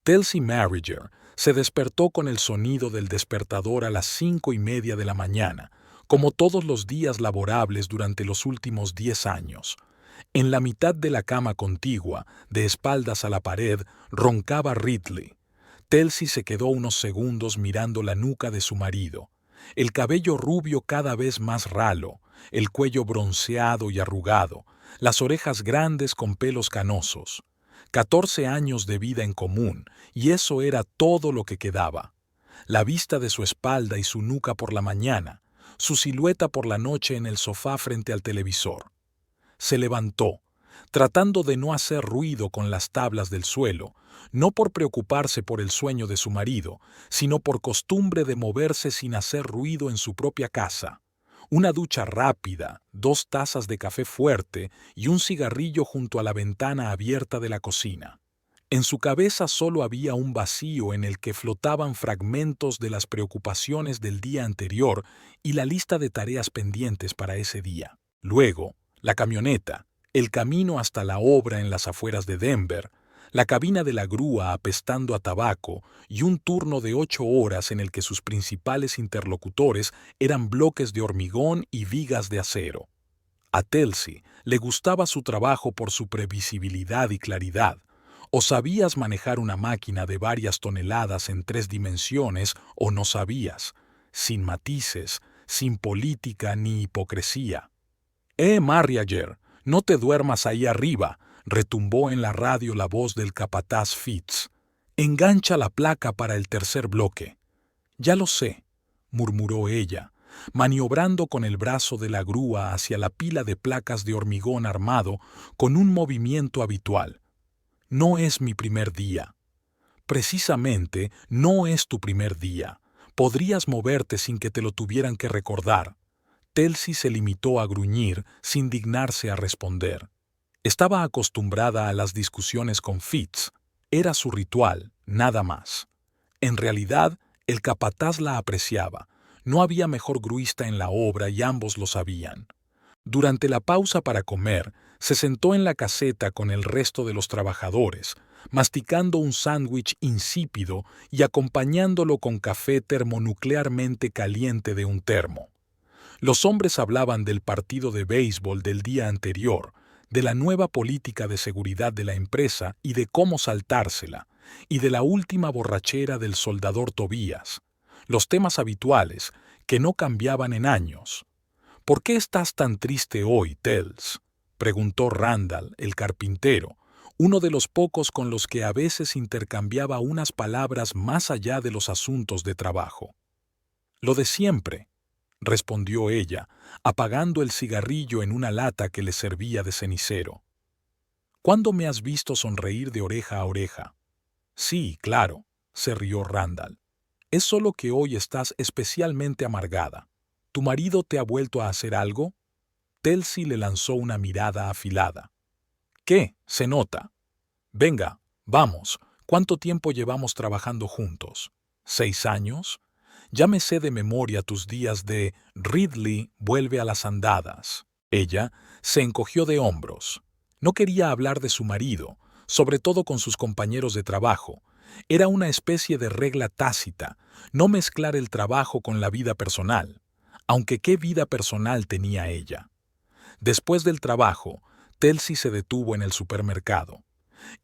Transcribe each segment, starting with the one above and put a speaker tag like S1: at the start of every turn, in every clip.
S1: Telsey Marriger se despertó con el sonido del despertador a las 5:30 de la mañana, como todos los días laborables durante los últimos 10 años. En la mitad de la cama contigua, de espaldas a la pared, roncaba Ridley. Telsey se quedó unos segundos mirando la nuca de su marido, el cabello rubio cada vez más ralo, el cuello bronceado y arrugado, las orejas grandes con pelos canosos. 14 años de vida en común, y eso era todo lo que quedaba. La vista de su espalda y su nuca por la mañana, su silueta por la noche en el sofá frente al televisor. Se levantó, tratando de no hacer ruido con las tablas del suelo, no por preocuparse por el sueño de su marido, sino por costumbre de moverse sin hacer ruido en su propia casa. Una ducha rápida, 2 tazas de café fuerte y un cigarrillo junto a la ventana abierta de la cocina. En su cabeza solo había un vacío en el que flotaban fragmentos de las preocupaciones del día anterior y la lista de tareas pendientes para ese día. Luego, la camioneta, el camino hasta la obra en las afueras de Denver, la cabina de la grúa apestando a tabaco y un turno de 8 horas en el que sus principales interlocutores eran bloques de hormigón y vigas de acero. A Telsey le gustaba su trabajo por su previsibilidad y claridad. O sabías manejar una máquina de varias toneladas en 3 dimensiones o no sabías, sin matices, sin política ni hipocresía. Marriager, no te duermas ahí arriba, retumbó en la radio la voz del capataz Fitz. Engancha la placa para el tercer bloque. Ya lo sé, murmuró ella, maniobrando con el brazo de la grúa hacia la pila de placas de hormigón armado con un movimiento habitual. No es mi primer día. Precisamente, no es tu primer día. Podrías moverte sin que te lo tuvieran que recordar. Telsey se limitó a gruñir sin dignarse a responder. Estaba acostumbrada a las discusiones con Fitz. Era su ritual, nada más. En realidad, el capataz la apreciaba. No había mejor gruista en la obra y ambos lo sabían. Durante la pausa para comer, se sentó en la caseta con el resto de los trabajadores, masticando un sándwich insípido y acompañándolo con café termonuclearmente caliente de un termo. Los hombres hablaban del partido de béisbol del día anterior, de la nueva política de seguridad de la empresa y de cómo saltársela, y de la última borrachera del soldador Tobías. Los temas habituales, que no cambiaban en años. ¿Por qué estás tan triste hoy, Tels?, preguntó Randall, el carpintero, uno de los pocos con los que a veces intercambiaba unas palabras más allá de los asuntos de trabajo. Lo de siempre, respondió ella, apagando el cigarrillo en una lata que le servía de cenicero. ¿Cuándo me has visto sonreír de oreja a oreja? Sí, claro, se rió Randall. Es solo que hoy estás especialmente amargada. ¿Tu marido te ha vuelto a hacer algo? Telsey le lanzó una mirada afilada. ¿Qué? Se nota. Venga, vamos. ¿Cuánto tiempo llevamos trabajando juntos? ¿6 años? Ya me sé de memoria tus días de Ridley vuelve a las andadas. Ella se encogió de hombros. No quería hablar de su marido, sobre todo con sus compañeros de trabajo. Era una especie de regla tácita, no mezclar el trabajo con la vida personal. Aunque qué vida personal tenía ella. Después del trabajo, Telsey se detuvo en el supermercado.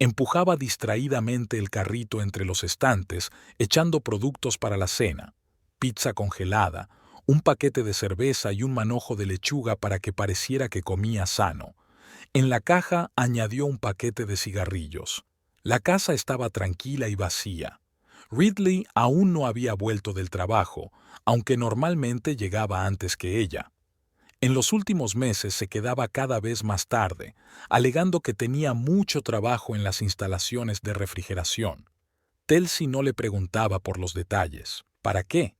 S1: Empujaba distraídamente el carrito entre los estantes, echando productos para la cena. Pizza congelada, un paquete de cerveza y un manojo de lechuga para que pareciera que comía sano. En la caja añadió un paquete de cigarrillos. La casa estaba tranquila y vacía. Ridley aún no había vuelto del trabajo, aunque normalmente llegaba antes que ella. En los últimos meses se quedaba cada vez más tarde, alegando que tenía mucho trabajo en las instalaciones de refrigeración. Telsey no le preguntaba por los detalles. ¿Para qué?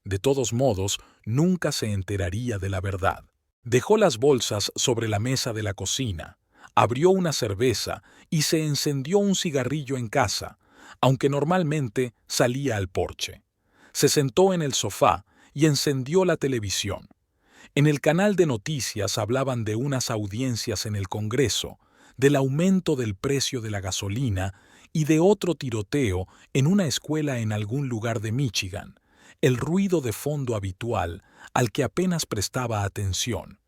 S1: De todos modos, nunca se enteraría de la verdad. Dejó las bolsas sobre la mesa de la cocina, abrió una cerveza y se encendió un cigarrillo en casa, aunque normalmente salía al porche. Se sentó en el sofá y encendió la televisión. En el canal de noticias hablaban de unas audiencias en el Congreso, del aumento del precio de la gasolina y de otro tiroteo en una escuela en algún lugar de Michigan, el ruido de fondo habitual al que apenas prestaba atención.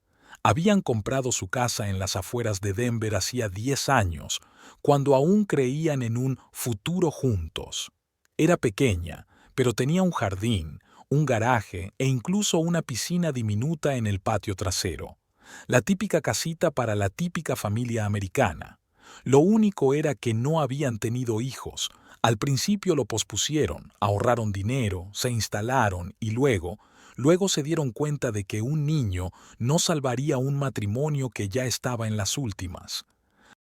S1: Habían comprado su casa en las afueras de Denver hacía 10 años, cuando aún creían en un futuro juntos. Era pequeña, pero tenía un jardín, un garaje e incluso una piscina diminuta en el patio trasero. La típica casita para la típica familia americana. Lo único era que no habían tenido hijos. Al principio lo pospusieron, ahorraron dinero, se instalaron y luego se dieron cuenta de que un niño no salvaría un matrimonio que ya estaba en las últimas.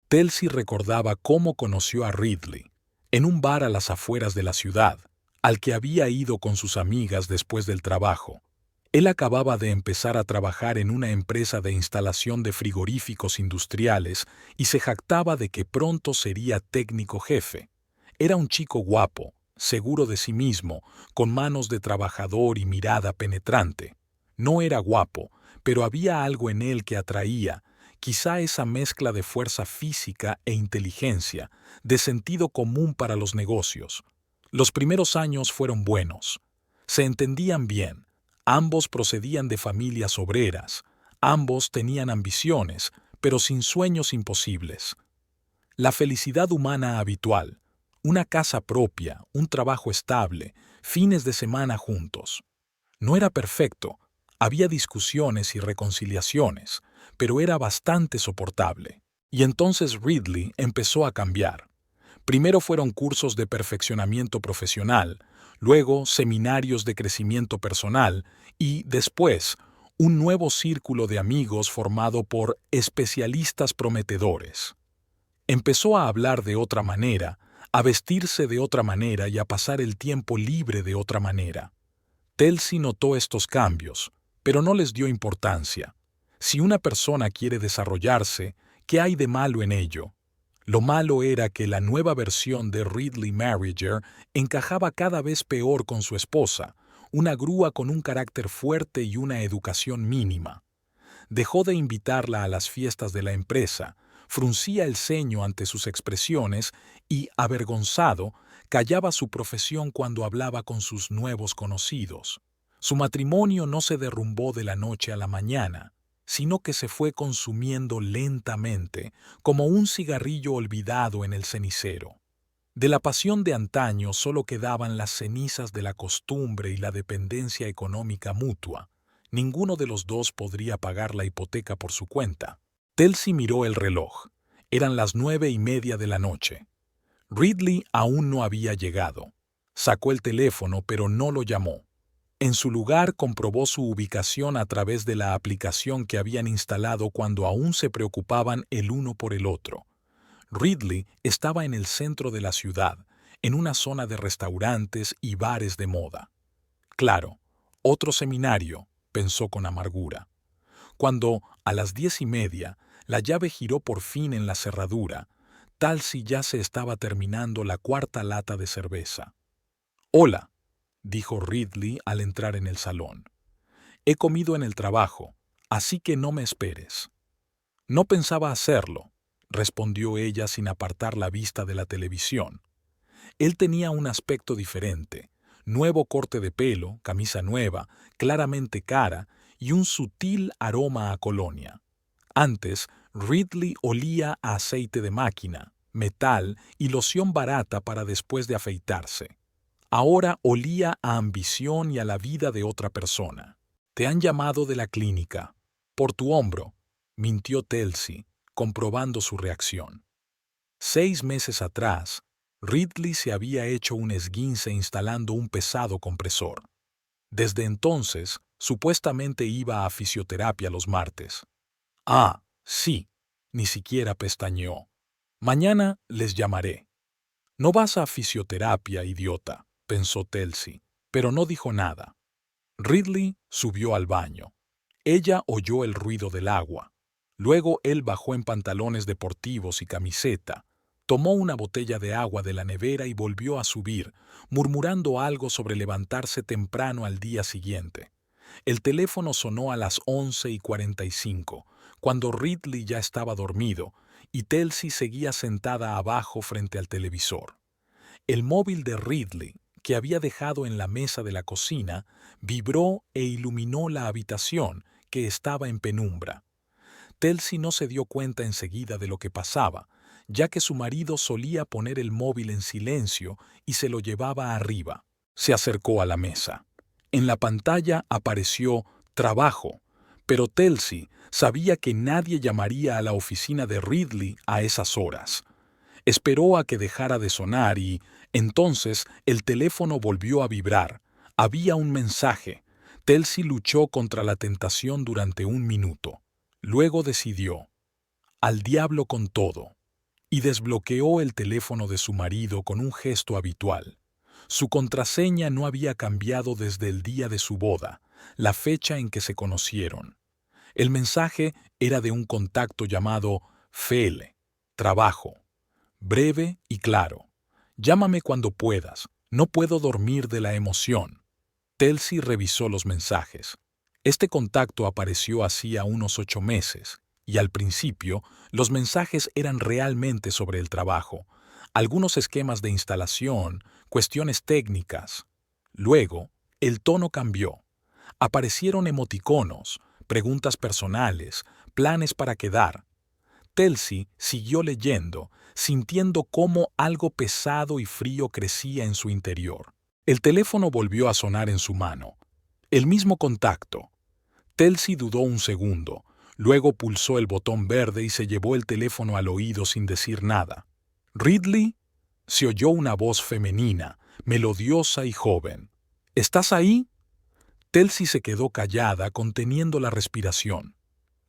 S1: Telsey recordaba cómo conoció a Ridley, en un bar a las afueras de la ciudad, al que había ido con sus amigas después del trabajo. Él acababa de empezar a trabajar en una empresa de instalación de frigoríficos industriales y se jactaba de que pronto sería técnico jefe. Era un chico guapo, seguro de sí mismo, con manos de trabajador y mirada penetrante. No era guapo, pero había algo en él que atraía, quizá esa mezcla de fuerza física e inteligencia, de sentido común para los negocios. Los primeros años fueron buenos. Se entendían bien. Ambos procedían de familias obreras. Ambos tenían ambiciones, pero sin sueños imposibles. La felicidad humana habitual. Una casa propia, un trabajo estable, fines de semana juntos. No era perfecto, había discusiones y reconciliaciones, pero era bastante soportable. Y entonces Ridley empezó a cambiar. Primero fueron cursos de perfeccionamiento profesional, luego seminarios de crecimiento personal y, después, un nuevo círculo de amigos formado por especialistas prometedores. Empezó a hablar de otra manera, a vestirse de otra manera y a pasar el tiempo libre de otra manera. Telsey notó estos cambios, pero no les dio importancia. Si una persona quiere desarrollarse, ¿qué hay de malo en ello? Lo malo era que la nueva versión de Ridley Marriger encajaba cada vez peor con su esposa, una grúa con un carácter fuerte y una educación mínima. Dejó de invitarla a las fiestas de la empresa, fruncía el ceño ante sus expresiones y, avergonzado, callaba su profesión cuando hablaba con sus nuevos conocidos. Su matrimonio no se derrumbó de la noche a la mañana, sino que se fue consumiendo lentamente, como un cigarrillo olvidado en el cenicero. De la pasión de antaño solo quedaban las cenizas de la costumbre y la dependencia económica mutua. Ninguno de los dos podría pagar la hipoteca por su cuenta. Telsey miró el reloj. Eran las 9:30 de la noche. Ridley aún no había llegado. Sacó el teléfono, pero no lo llamó. En su lugar comprobó su ubicación a través de la aplicación que habían instalado cuando aún se preocupaban el uno por el otro. Ridley estaba en el centro de la ciudad, en una zona de restaurantes y bares de moda. Claro, otro seminario, pensó con amargura. Cuando, a las 10:30, la llave giró por fin en la cerradura, tal si ya se estaba terminando la cuarta lata de cerveza. «Hola», dijo Ridley al entrar en el salón. «He comido en el trabajo, así que no me esperes». «No pensaba hacerlo», respondió ella sin apartar la vista de la televisión. Él tenía un aspecto diferente, nuevo corte de pelo, camisa nueva, claramente cara y un sutil aroma a colonia. Antes, Ridley olía a aceite de máquina, metal y loción barata para después de afeitarse. Ahora olía a ambición y a la vida de otra persona. «Te han llamado de la clínica. Por tu hombro», mintió Telsey, comprobando su reacción. 6 meses atrás, Ridley se había hecho un esguince instalando un pesado compresor. Desde entonces, supuestamente iba a fisioterapia los martes. «Ah, sí», ni siquiera pestañeó. «Mañana les llamaré». «No vas a fisioterapia, idiota», pensó Telsey, pero no dijo nada. Ridley subió al baño. Ella oyó el ruido del agua. Luego él bajó en pantalones deportivos y camiseta, tomó una botella de agua de la nevera y volvió a subir, murmurando algo sobre levantarse temprano al día siguiente. El teléfono sonó a las 11:45, cuando Ridley ya estaba dormido, y Telsi seguía sentada abajo frente al televisor. El móvil de Ridley, que había dejado en la mesa de la cocina, vibró e iluminó la habitación, que estaba en penumbra. Telsi no se dio cuenta enseguida de lo que pasaba, ya que su marido solía poner el móvil en silencio y se lo llevaba arriba. Se acercó a la mesa. En la pantalla apareció «Trabajo», pero Telsi sabía que nadie llamaría a la oficina de Ridley a esas horas. Esperó a que dejara de sonar y, entonces, el teléfono volvió a vibrar. Había un mensaje. Telsi luchó contra la tentación durante 1 minuto. Luego decidió, al diablo con todo, y desbloqueó el teléfono de su marido con un gesto habitual. Su contraseña no había cambiado desde el día de su boda, la fecha en que se conocieron. El mensaje era de un contacto llamado Fele, trabajo. Breve y claro. Llámame cuando puedas. No puedo dormir de la emoción. Telsi revisó los mensajes. Este contacto apareció hacía unos 8 meses, y al principio los mensajes eran realmente sobre el trabajo, algunos esquemas de instalación, cuestiones técnicas. Luego, el tono cambió. Aparecieron emoticonos, preguntas personales, planes para quedar. Telsi siguió leyendo, sintiendo cómo algo pesado y frío crecía en su interior. El teléfono volvió a sonar en su mano. El mismo contacto. Telsi dudó un segundo, luego pulsó el botón verde y se llevó el teléfono al oído sin decir nada. «¿Ridley?», se oyó una voz femenina, melodiosa y joven. «¿Estás ahí?». Telsi se quedó callada, conteniendo la respiración.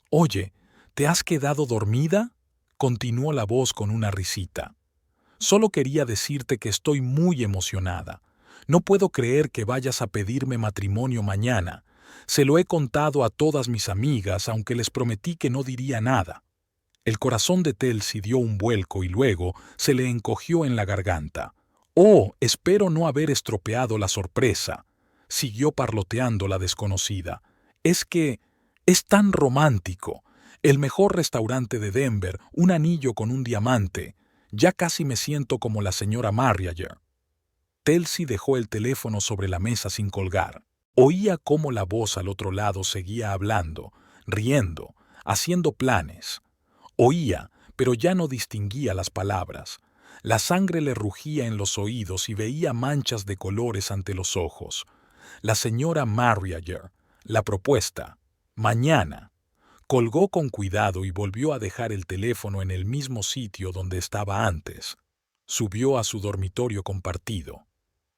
S1: «Oye, ¿te has quedado dormida?», continuó la voz con una risita. «Solo quería decirte que estoy muy emocionada. No puedo creer que vayas a pedirme matrimonio mañana. Se lo he contado a todas mis amigas, aunque les prometí que no diría nada». El corazón de Telsi dio un vuelco y luego se le encogió en la garganta. «Oh, espero no haber estropeado la sorpresa», siguió parloteando la desconocida. «Es que es tan romántico. El mejor restaurante de Denver, un anillo con un diamante. Ya casi me siento como la señora Marriager». Telsi dejó el teléfono sobre la mesa sin colgar. Oía cómo la voz al otro lado seguía hablando, riendo, haciendo planes. Oía, pero ya no distinguía las palabras. La sangre le rugía en los oídos y veía manchas de colores ante los ojos. La señora Marriager, la propuesta, mañana. Colgó con cuidado y volvió a dejar el teléfono en el mismo sitio donde estaba antes. Subió a su dormitorio compartido.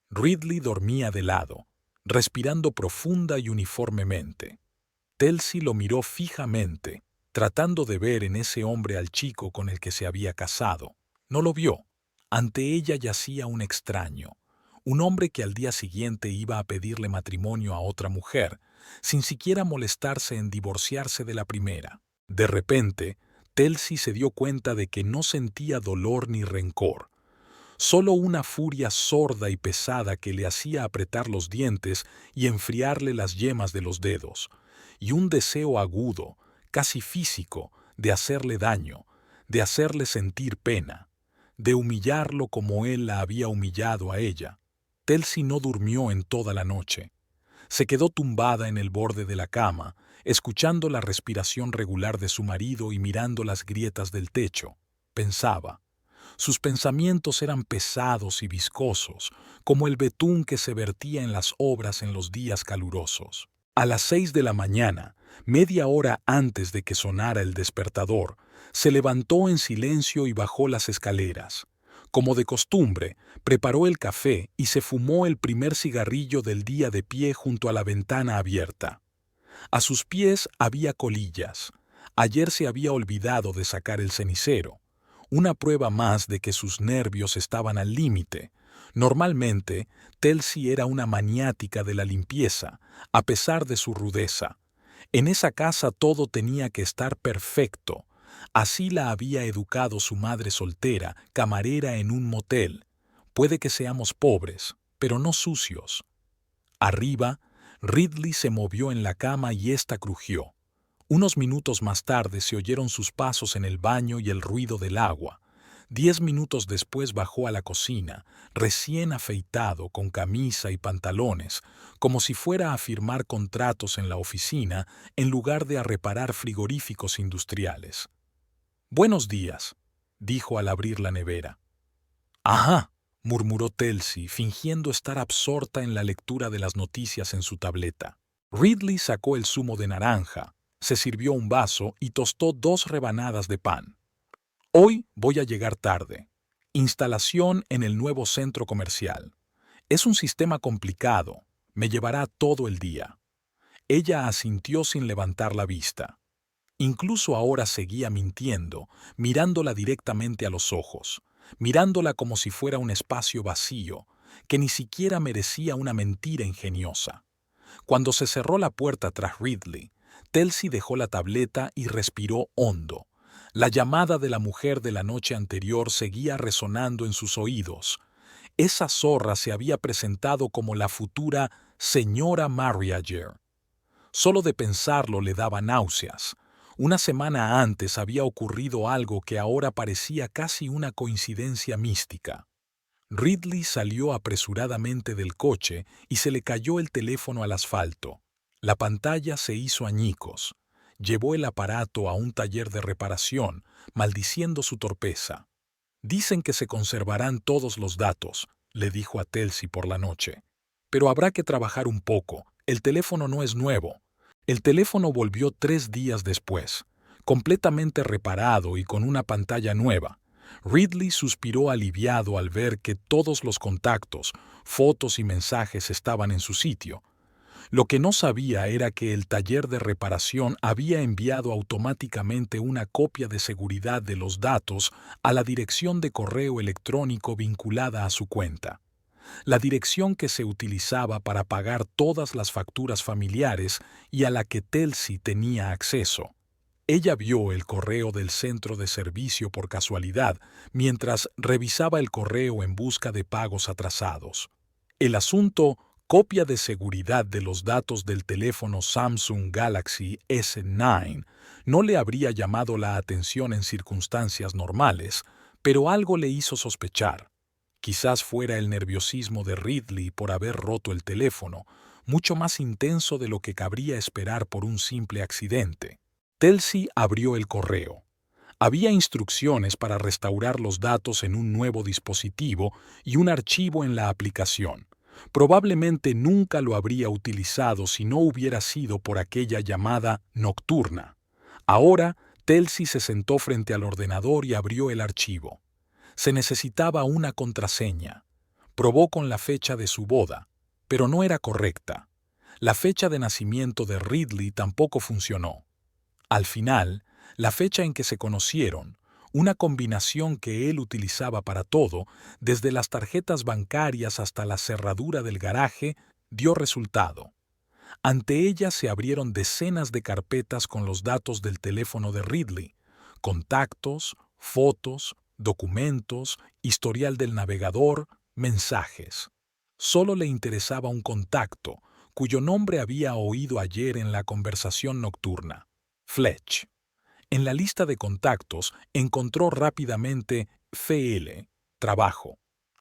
S1: Ridley dormía de lado, respirando profunda y uniformemente. Telsi lo miró fijamente, tratando de ver en ese hombre al chico con el que se había casado. No lo vio. Ante ella yacía un extraño, un hombre que al día siguiente iba a pedirle matrimonio a otra mujer, sin siquiera molestarse en divorciarse de la primera. De repente, Telsi se dio cuenta de que no sentía dolor ni rencor, solo una furia sorda y pesada que le hacía apretar los dientes y enfriarle las yemas de los dedos, y un deseo agudo, casi físico, de hacerle daño, de hacerle sentir pena, de humillarlo como él la había humillado a ella. Telsi no durmió en toda la noche. Se quedó tumbada en el borde de la cama, escuchando la respiración regular de su marido y mirando las grietas del techo. Pensaba. Sus pensamientos eran pesados y viscosos, como el betún que se vertía en las obras en los días calurosos. A las 6 de la mañana, media hora antes de que sonara el despertador, se levantó en silencio y bajó las escaleras. Como de costumbre, preparó el café y se fumó el primer cigarrillo del día de pie junto a la ventana abierta. A sus pies había colillas. Ayer se había olvidado de sacar el cenicero. Una prueba más de que sus nervios estaban al límite. Normalmente, Telsi era una maniática de la limpieza, a pesar de su rudeza. En esa casa todo tenía que estar perfecto. Así la había educado su madre soltera, camarera en un motel. Puede que seamos pobres, pero no sucios. Arriba, Ridley se movió en la cama y ésta crujió. Unos minutos más tarde se oyeron sus pasos en el baño y el ruido del agua. 10 minutos después bajó a la cocina, recién afeitado, con camisa y pantalones, como si fuera a firmar contratos en la oficina en lugar de a reparar frigoríficos industriales. «Buenos días», dijo al abrir la nevera. «Ajá», murmuró Telsey, fingiendo estar absorta en la lectura de las noticias en su tableta. Ridley sacó el zumo de naranja, se sirvió un vaso y tostó 2 rebanadas de pan. «Hoy voy a llegar tarde. Instalación en el nuevo centro comercial. Es un sistema complicado. Me llevará todo el día». Ella asintió sin levantar la vista. Incluso ahora seguía mintiendo, mirándola directamente a los ojos, mirándola como si fuera un espacio vacío, que ni siquiera merecía una mentira ingeniosa. Cuando se cerró la puerta tras Ridley, Telsey dejó la tableta y respiró hondo. La llamada de la mujer de la noche anterior seguía resonando en sus oídos. Esa zorra se había presentado como la futura señora Marriager. Solo de pensarlo le daba náuseas. Una semana antes había ocurrido algo que ahora parecía casi una coincidencia mística. Ridley salió apresuradamente del coche y se le cayó el teléfono al asfalto. La pantalla se hizo añicos. Llevó el aparato a un taller de reparación, maldiciendo su torpeza. «Dicen que se conservarán todos los datos», le dijo a Telsey por la noche. «Pero habrá que trabajar un poco. El teléfono no es nuevo». El teléfono volvió 3 días después, completamente reparado y con una pantalla nueva. Ridley suspiró aliviado al ver que todos los contactos, fotos y mensajes estaban en su sitio. Lo que no sabía era que el taller de reparación había enviado automáticamente una copia de seguridad de los datos a la dirección de correo electrónico vinculada a su cuenta. La dirección que se utilizaba para pagar todas las facturas familiares y a la que Telsey tenía acceso. Ella vio el correo del centro de servicio por casualidad mientras revisaba el correo en busca de pagos atrasados. El asunto, copia de seguridad de los datos del teléfono Samsung Galaxy S9, no le habría llamado la atención en circunstancias normales, pero algo le hizo sospechar. Quizás fuera el nerviosismo de Ridley por haber roto el teléfono, mucho más intenso de lo que cabría esperar por un simple accidente. Telsey abrió el correo. Había instrucciones para restaurar los datos en un nuevo dispositivo y un archivo en la aplicación. Probablemente nunca lo habría utilizado si no hubiera sido por aquella llamada nocturna. Ahora, Telsey se sentó frente al ordenador y abrió el archivo. Se necesitaba una contraseña. Probó con la fecha de su boda, pero no era correcta. La fecha de nacimiento de Ridley tampoco funcionó. Al final, la fecha en que se conocieron, una combinación que él utilizaba para todo, desde las tarjetas bancarias hasta la cerradura del garaje, dio resultado. Ante ella se abrieron decenas de carpetas con los datos del teléfono de Ridley, contactos, fotos, documentos, historial del navegador, mensajes. Solo le interesaba un contacto, cuyo nombre había oído ayer en la conversación nocturna: Fletch. En la lista de contactos encontró rápidamente FL, trabajo.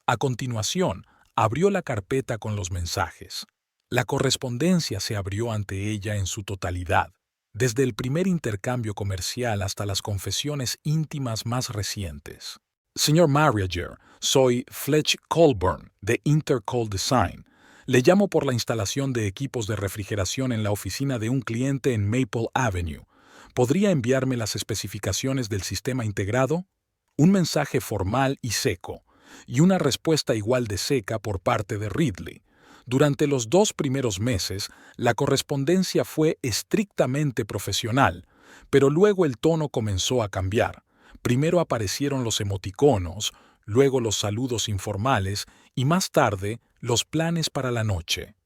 S1: A continuación, abrió la carpeta con los mensajes. La correspondencia se abrió ante ella en su totalidad, desde el primer intercambio comercial hasta las confesiones íntimas más recientes. «Señor Marriager, soy Fletch Colburn, de Intercol Design. Le llamo por la instalación de equipos de refrigeración en la oficina de un cliente en Maple Avenue. ¿Podría enviarme las especificaciones del sistema integrado?» Un mensaje formal y seco, y una respuesta igual de seca por parte de Ridley. Durante los 2 primeros meses, la correspondencia fue estrictamente profesional, pero luego el tono comenzó a cambiar. Primero aparecieron los emoticonos, luego los saludos informales y más tarde los planes para la noche.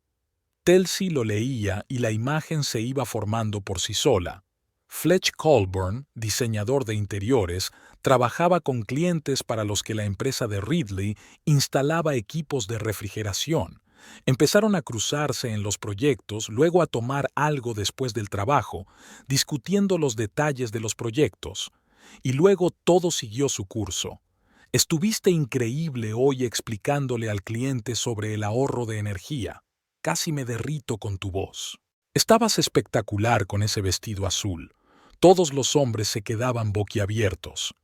S1: Telsey lo leía y la imagen se iba formando por sí sola. Fletch Colburn, diseñador de interiores, trabajaba con clientes para los que la empresa de Ridley instalaba equipos de refrigeración, Empezaron a cruzarse en los proyectos, luego a tomar algo después del trabajo, discutiendo los detalles de los proyectos. Y luego todo siguió su curso. Estuviste increíble hoy explicándole al cliente sobre el ahorro de energía. Casi me derrito con tu voz. Estabas espectacular con ese vestido azul. Todos los hombres se quedaban boquiabiertos.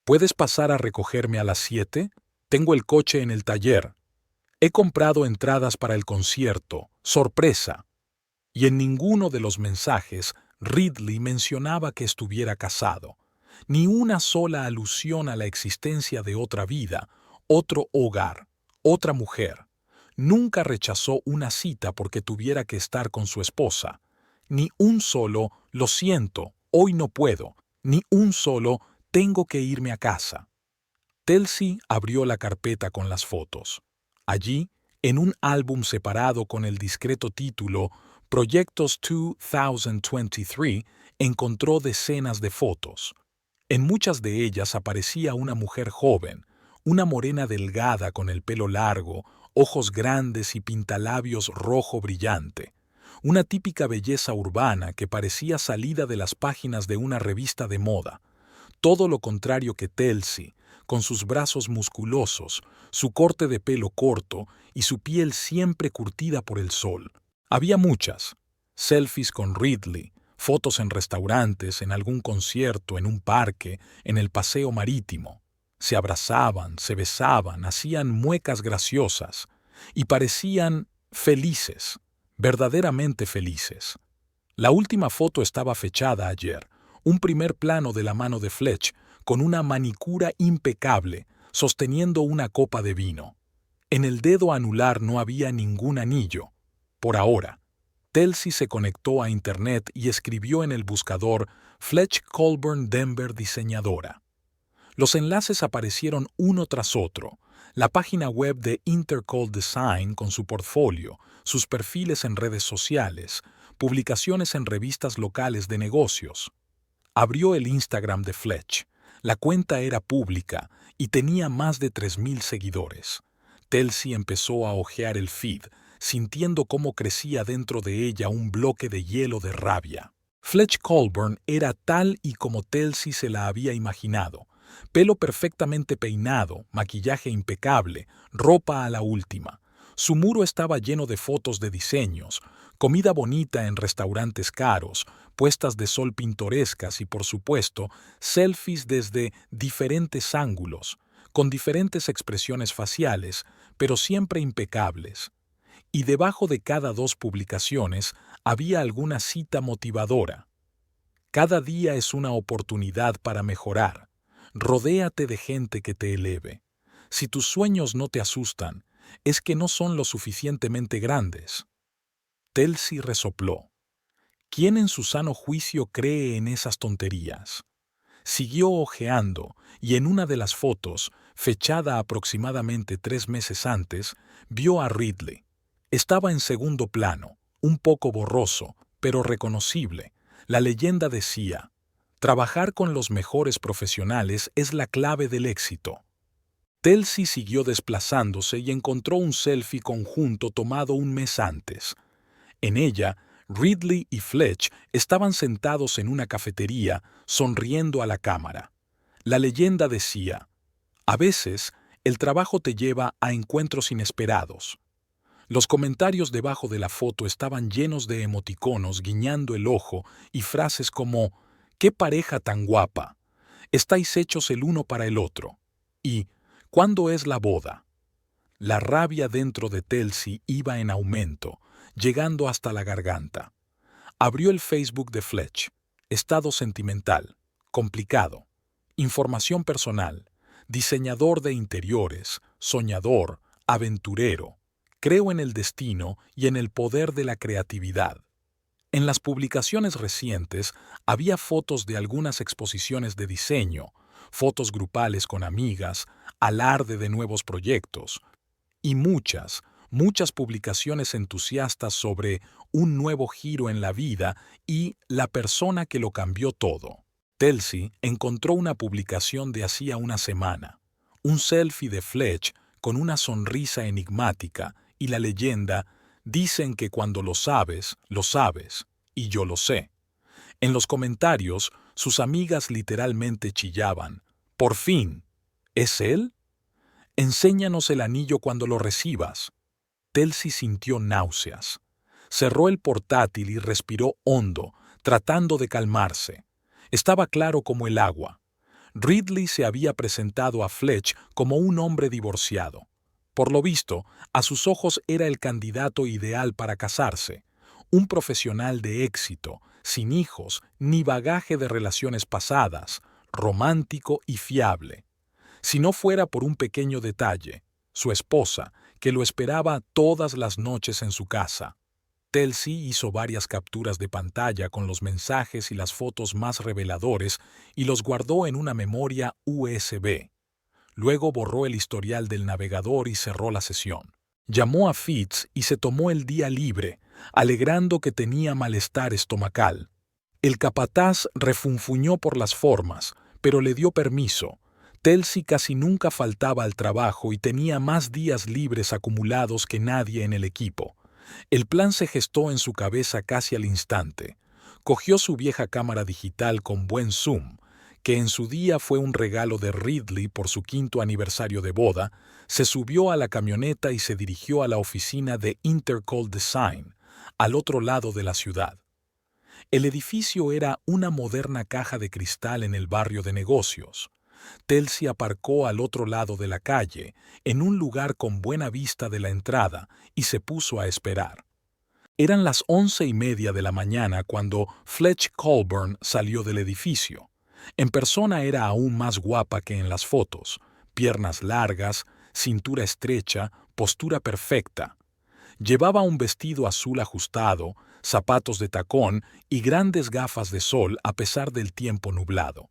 S1: ¿Puedes pasar a recogerme a las 7? Tengo el coche en el taller. He comprado entradas para el concierto. Sorpresa. Y en ninguno de los mensajes Ridley mencionaba que estuviera casado. Ni una sola alusión a la existencia de otra vida, otro hogar, otra mujer. Nunca rechazó una cita porque tuviera que estar con su esposa. Ni un solo, lo siento, hoy no puedo. Ni un solo, tengo que irme a casa. Telsey abrió la carpeta con las fotos. Allí, en un álbum separado con el discreto título Proyectos 2023, encontró decenas de fotos. En muchas de ellas aparecía una mujer joven, una morena delgada con el pelo largo, ojos grandes y pintalabios rojo brillante. Una típica belleza urbana que parecía salida de las páginas de una revista de moda. Todo lo contrario que Telsey, con sus brazos musculosos, su corte de pelo corto y su piel siempre curtida por el sol. Había muchas. Selfies con Ridley, fotos en restaurantes, en algún concierto, en un parque, en el paseo marítimo. Se abrazaban, se besaban, hacían muecas graciosas y parecían felices, verdaderamente felices. La última foto estaba fechada ayer, un primer plano de la mano de Fletch, con una manicura impecable, sosteniendo una copa de vino. En el dedo anular no había ningún anillo. Por ahora. Telsey se conectó a Internet y escribió en el buscador Fletch Colburn Denver diseñadora. Los enlaces aparecieron uno tras otro. La página web de Intercol Design con su portfolio, sus perfiles en redes sociales, publicaciones en revistas locales de negocios. Abrió el Instagram de Fletch. La cuenta era pública y tenía más de 3.000 seguidores. Telsey empezó a hojear el feed, sintiendo cómo crecía dentro de ella un bloque de hielo de rabia. Fletch Colburn era tal y como Telsey se la había imaginado. Pelo perfectamente peinado, maquillaje impecable, ropa a la última. Su muro estaba lleno de fotos de diseños, comida bonita en restaurantes caros, puestas de sol pintorescas y, por supuesto, selfies desde diferentes ángulos, con diferentes expresiones faciales, pero siempre impecables. Y debajo de cada 2 publicaciones había alguna cita motivadora. Cada día es una oportunidad para mejorar. Rodéate de gente que te eleve. Si tus sueños no te asustan, es que no son lo suficientemente grandes. Telsey resopló. ¿Quién en su sano juicio cree en esas tonterías? Siguió hojeando y en una de las fotos, fechada aproximadamente 3 meses antes, vio a Ridley. Estaba en segundo plano, un poco borroso, pero reconocible. La leyenda decía: trabajar con los mejores profesionales es la clave del éxito. Telsey siguió desplazándose y encontró un selfie conjunto tomado un mes antes. En ella, Ridley y Fletch estaban sentados en una cafetería, sonriendo a la cámara. La leyenda decía: a veces, el trabajo te lleva a encuentros inesperados. Los comentarios debajo de la foto estaban llenos de emoticonos guiñando el ojo y frases como «¡Qué pareja tan guapa! Estáis hechos el uno para el otro» y «¿Cuándo es la boda?». La rabia dentro de Telsey iba en aumento, llegando hasta la garganta. Abrió el Facebook de Fletch. Estado sentimental, complicado, información personal, diseñador de interiores, soñador, aventurero. Creo en el destino y en el poder de la creatividad. En las publicaciones recientes había fotos de algunas exposiciones de diseño, fotos grupales con amigas, alarde de nuevos proyectos y muchas publicaciones entusiastas sobre un nuevo giro en la vida y la persona que lo cambió todo. Telsey encontró una publicación de hacía una semana, un selfie de Fletch con una sonrisa enigmática y la leyenda dicen que cuando lo sabes, y yo lo sé. En los comentarios, sus amigas literalmente chillaban. «¡Por fin! ¿Es él? Enséñanos el anillo cuando lo recibas». Telsi sintió náuseas. Cerró el portátil y respiró hondo, tratando de calmarse. Estaba claro como el agua. Ridley se había presentado a Fletch como un hombre divorciado. Por lo visto, a sus ojos era el candidato ideal para casarse. Un profesional de éxito, sin hijos ni bagaje de relaciones pasadas, romántico y fiable. Si no fuera por un pequeño detalle, su esposa, que lo esperaba todas las noches en su casa. Telsi hizo varias capturas de pantalla con los mensajes y las fotos más reveladores y los guardó en una memoria USB. Luego borró el historial del navegador y cerró la sesión. Llamó a Fitz y se tomó el día libre, alegando que tenía malestar estomacal. El capataz refunfuñó por las formas, pero le dio permiso. Telsi casi nunca faltaba al trabajo y tenía más días libres acumulados que nadie en el equipo. El plan se gestó en su cabeza casi al instante. Cogió su vieja cámara digital con buen zoom, que en su día fue un regalo de Ridley por su 5º aniversario de boda, se subió a la camioneta y se dirigió a la oficina de Intercol Design, al otro lado de la ciudad. El edificio era una moderna caja de cristal en el barrio de negocios. Telsi aparcó al otro lado de la calle, en un lugar con buena vista de la entrada, y se puso a esperar. Eran las 11:30 de la mañana cuando Fletch Colburn salió del edificio. En persona era aún más guapa que en las fotos. Piernas largas, cintura estrecha, postura perfecta. Llevaba un vestido azul ajustado, zapatos de tacón y grandes gafas de sol a pesar del tiempo nublado.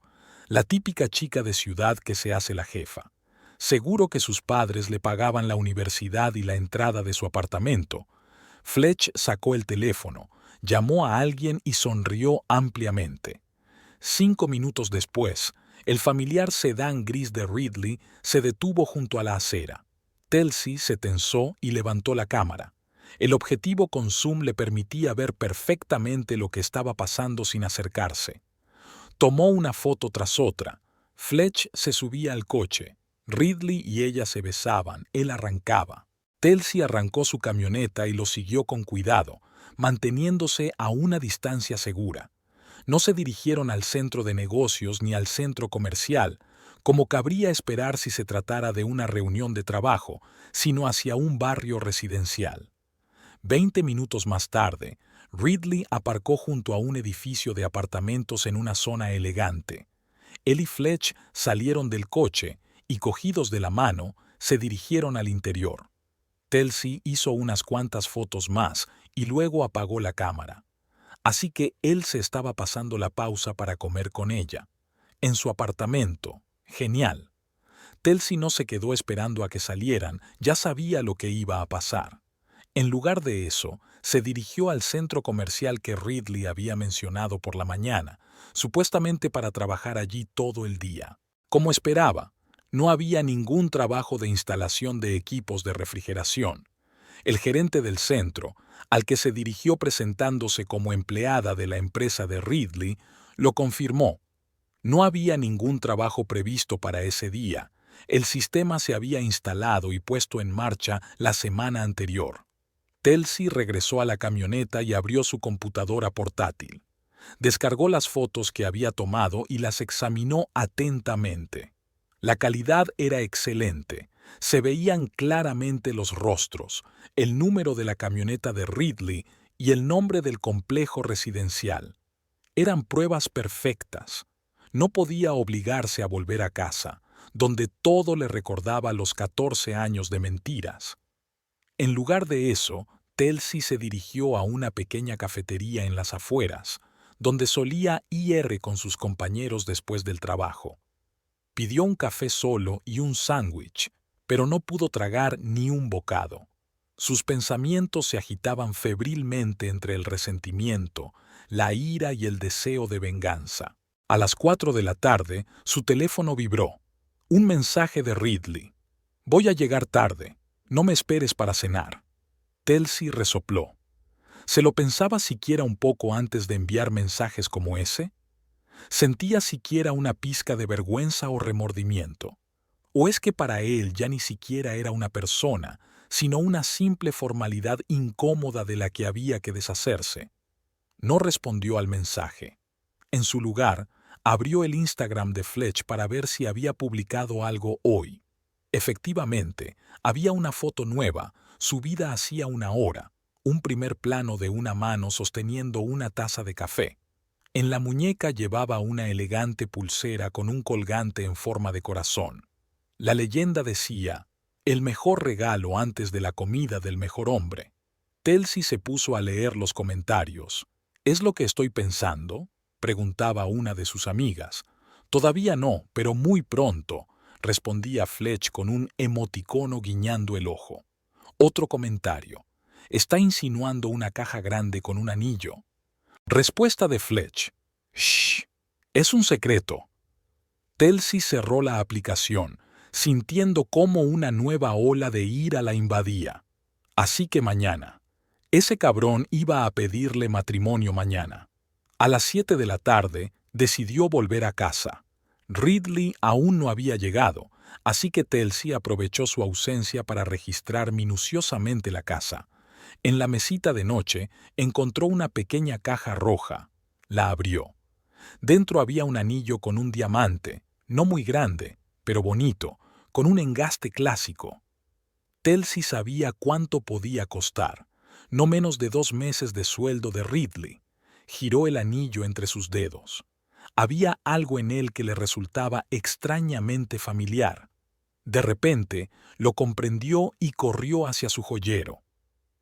S1: La típica chica de ciudad que se hace la jefa. Seguro que sus padres le pagaban la universidad y la entrada de su apartamento. Fletch sacó el teléfono, llamó a alguien y sonrió ampliamente. 5 minutos después, el familiar sedán gris de Ridley se detuvo junto a la acera. Telsi se tensó y levantó la cámara. El objetivo con zoom le permitía ver perfectamente lo que estaba pasando sin acercarse. Tomó una foto tras otra. Fletch se subía al coche. Ridley y ella se besaban, él arrancaba. Telsi arrancó su camioneta y lo siguió con cuidado, manteniéndose a una distancia segura. No se dirigieron al centro de negocios ni al centro comercial, como cabría esperar si se tratara de una reunión de trabajo, sino hacia un barrio residencial. 20 minutos más tarde, Ridley aparcó junto a un edificio de apartamentos en una zona elegante. Él y Fletch salieron del coche y, cogidos de la mano, se dirigieron al interior. Telsi hizo unas cuantas fotos más y luego apagó la cámara. Así que él se estaba pasando la pausa para comer con ella. En su apartamento. Genial. Telsi no se quedó esperando a que salieran, ya sabía lo que iba a pasar. En lugar de eso, se dirigió al centro comercial que Ridley había mencionado por la mañana, supuestamente para trabajar allí todo el día. Como esperaba, no había ningún trabajo de instalación de equipos de refrigeración. El gerente del centro, al que se dirigió presentándose como empleada de la empresa de Ridley, lo confirmó. No había ningún trabajo previsto para ese día. El sistema se había instalado y puesto en marcha la semana anterior. Telsi regresó a la camioneta y abrió su computadora portátil. Descargó las fotos que había tomado y las examinó atentamente. La calidad era excelente. Se veían claramente los rostros, el número de la camioneta de Ridley y el nombre del complejo residencial. Eran pruebas perfectas. No podía obligarse a volver a casa, donde todo le recordaba los 14 años de mentiras. En lugar de eso, Telsi se dirigió a una pequeña cafetería en las afueras, donde solía ir con sus compañeros después del trabajo. Pidió un café solo y un sándwich, pero no pudo tragar ni un bocado. Sus pensamientos se agitaban febrilmente entre el resentimiento, la ira y el deseo de venganza. A las 4 de la tarde, su teléfono vibró. Un mensaje de Ridley. «Voy a llegar tarde. No me esperes para cenar». Telsey resopló. ¿Se lo pensaba siquiera un poco antes de enviar mensajes como ese? ¿Sentía siquiera una pizca de vergüenza o remordimiento? ¿O es que para él ya ni siquiera era una persona, sino una simple formalidad incómoda de la que había que deshacerse? No respondió al mensaje. En su lugar, abrió el Instagram de Fletch para ver si había publicado algo hoy. Efectivamente, había una foto nueva, subida hacía una hora, un primer plano de una mano sosteniendo una taza de café. En la muñeca llevaba una elegante pulsera con un colgante en forma de corazón. La leyenda decía, el mejor regalo antes de la comida del mejor hombre. Telsey se puso a leer los comentarios. ¿Es lo que estoy pensando?, preguntaba una de sus amigas. Todavía no, pero muy pronto, respondía Fletch con un emoticono guiñando el ojo. Otro comentario. Está insinuando una caja grande con un anillo. Respuesta de Fletch. Shh, es un secreto. Telsey cerró la aplicación, sintiendo cómo una nueva ola de ira la invadía. Así que mañana. Ese cabrón iba a pedirle matrimonio mañana. A las 7 de la tarde decidió volver a casa. Ridley aún no había llegado, así que Telsey aprovechó su ausencia para registrar minuciosamente la casa. En la mesita de noche encontró una pequeña caja roja. La abrió. Dentro había un anillo con un diamante, no muy grande, pero bonito, con un engaste clásico. Telsey sabía cuánto podía costar, no menos de 2 meses de sueldo de Ridley. Giró el anillo entre sus dedos. Había algo en él que le resultaba extrañamente familiar. De repente, lo comprendió y corrió hacia su joyero.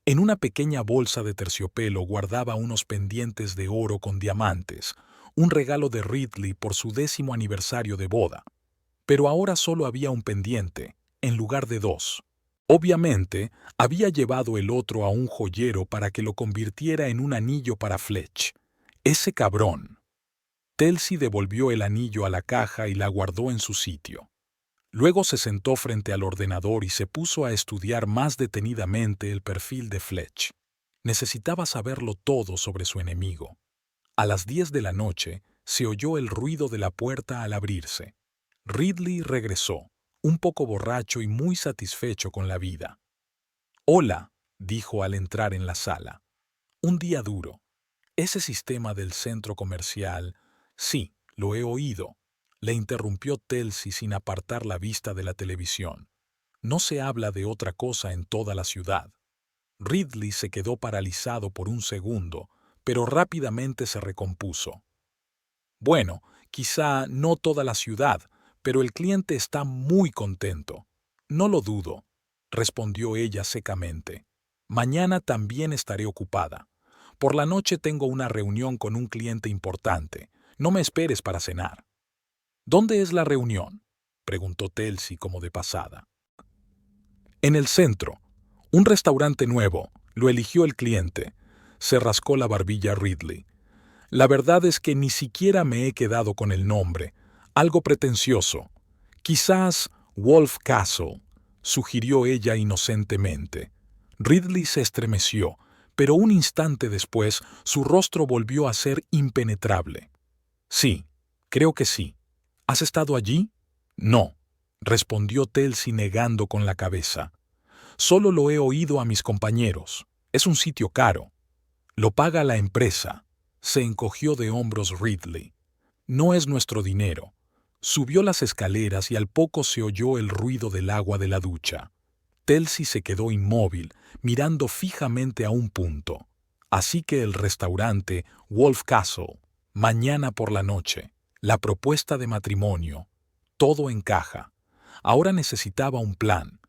S1: En una pequeña bolsa de terciopelo guardaba unos pendientes de oro con diamantes, un regalo de Ridley por su 10º aniversario de boda. Pero ahora solo había un pendiente, en lugar de 2. Obviamente, había llevado el otro a un joyero para que lo convirtiera en un anillo para Fletch. ¡Ese cabrón! Telsey devolvió el anillo a la caja y la guardó en su sitio. Luego se sentó frente al ordenador y se puso a estudiar más detenidamente el perfil de Fletch. Necesitaba saberlo todo sobre su enemigo. A las 10 de la noche se oyó el ruido de la puerta al abrirse. Ridley regresó, un poco borracho y muy satisfecho con la vida. «Hola», dijo al entrar en la sala. «Un día duro. Ese sistema del centro comercial, sí, lo he oído», le interrumpió Telsey sin apartar la vista de la televisión. «No se habla de otra cosa en toda la ciudad». Ridley se quedó paralizado por un segundo, pero rápidamente se recompuso. «Bueno, quizá no toda la ciudad, pero el cliente está muy contento». «No lo dudo», respondió ella secamente. «Mañana también estaré ocupada. Por la noche tengo una reunión con un cliente importante. No me esperes para cenar». «¿Dónde es la reunión?», preguntó Telsey como de pasada. «En el centro. Un restaurante nuevo. Lo eligió el cliente», se rascó la barbilla Ridley. «La verdad es que ni siquiera me he quedado con el nombre. Algo pretencioso. Quizás Wolf Castle», sugirió ella inocentemente. Ridley se estremeció, pero un instante después su rostro volvió a ser impenetrable. «Sí, creo que sí. ¿Has estado allí?». «No», respondió Telsey negando con la cabeza. «Solo lo he oído a mis compañeros. Es un sitio caro. Lo paga la empresa», se encogió de hombros Ridley. «No es nuestro dinero». Subió las escaleras y al poco se oyó el ruido del agua de la ducha. Telsey se quedó inmóvil, mirando fijamente a un punto. Así que el restaurante Wolf Castle, mañana por la noche, la propuesta de matrimonio, todo encaja. Ahora necesitaba un plan.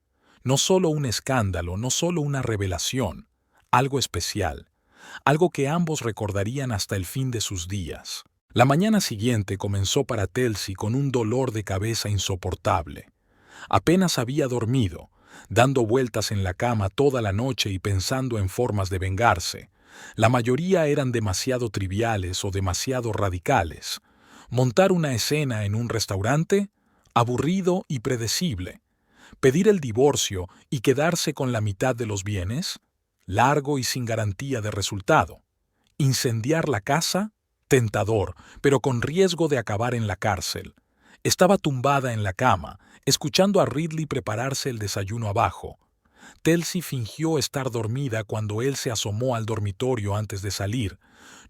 S1: No solo un escándalo, no solo una revelación, algo especial, algo que ambos recordarían hasta el fin de sus días. La mañana siguiente comenzó para Telsey con un dolor de cabeza insoportable. Apenas había dormido, dando vueltas en la cama toda la noche y pensando en formas de vengarse. La mayoría eran demasiado triviales o demasiado radicales. Montar una escena en un restaurante, aburrido y predecible. Pedir el divorcio y quedarse con la mitad de los bienes, largo y sin garantía de resultado. Incendiar la casa, tentador, pero con riesgo de acabar en la cárcel. Estaba tumbada en la cama, escuchando a Ridley prepararse el desayuno abajo. Telsey fingió estar dormida cuando él se asomó al dormitorio antes de salir.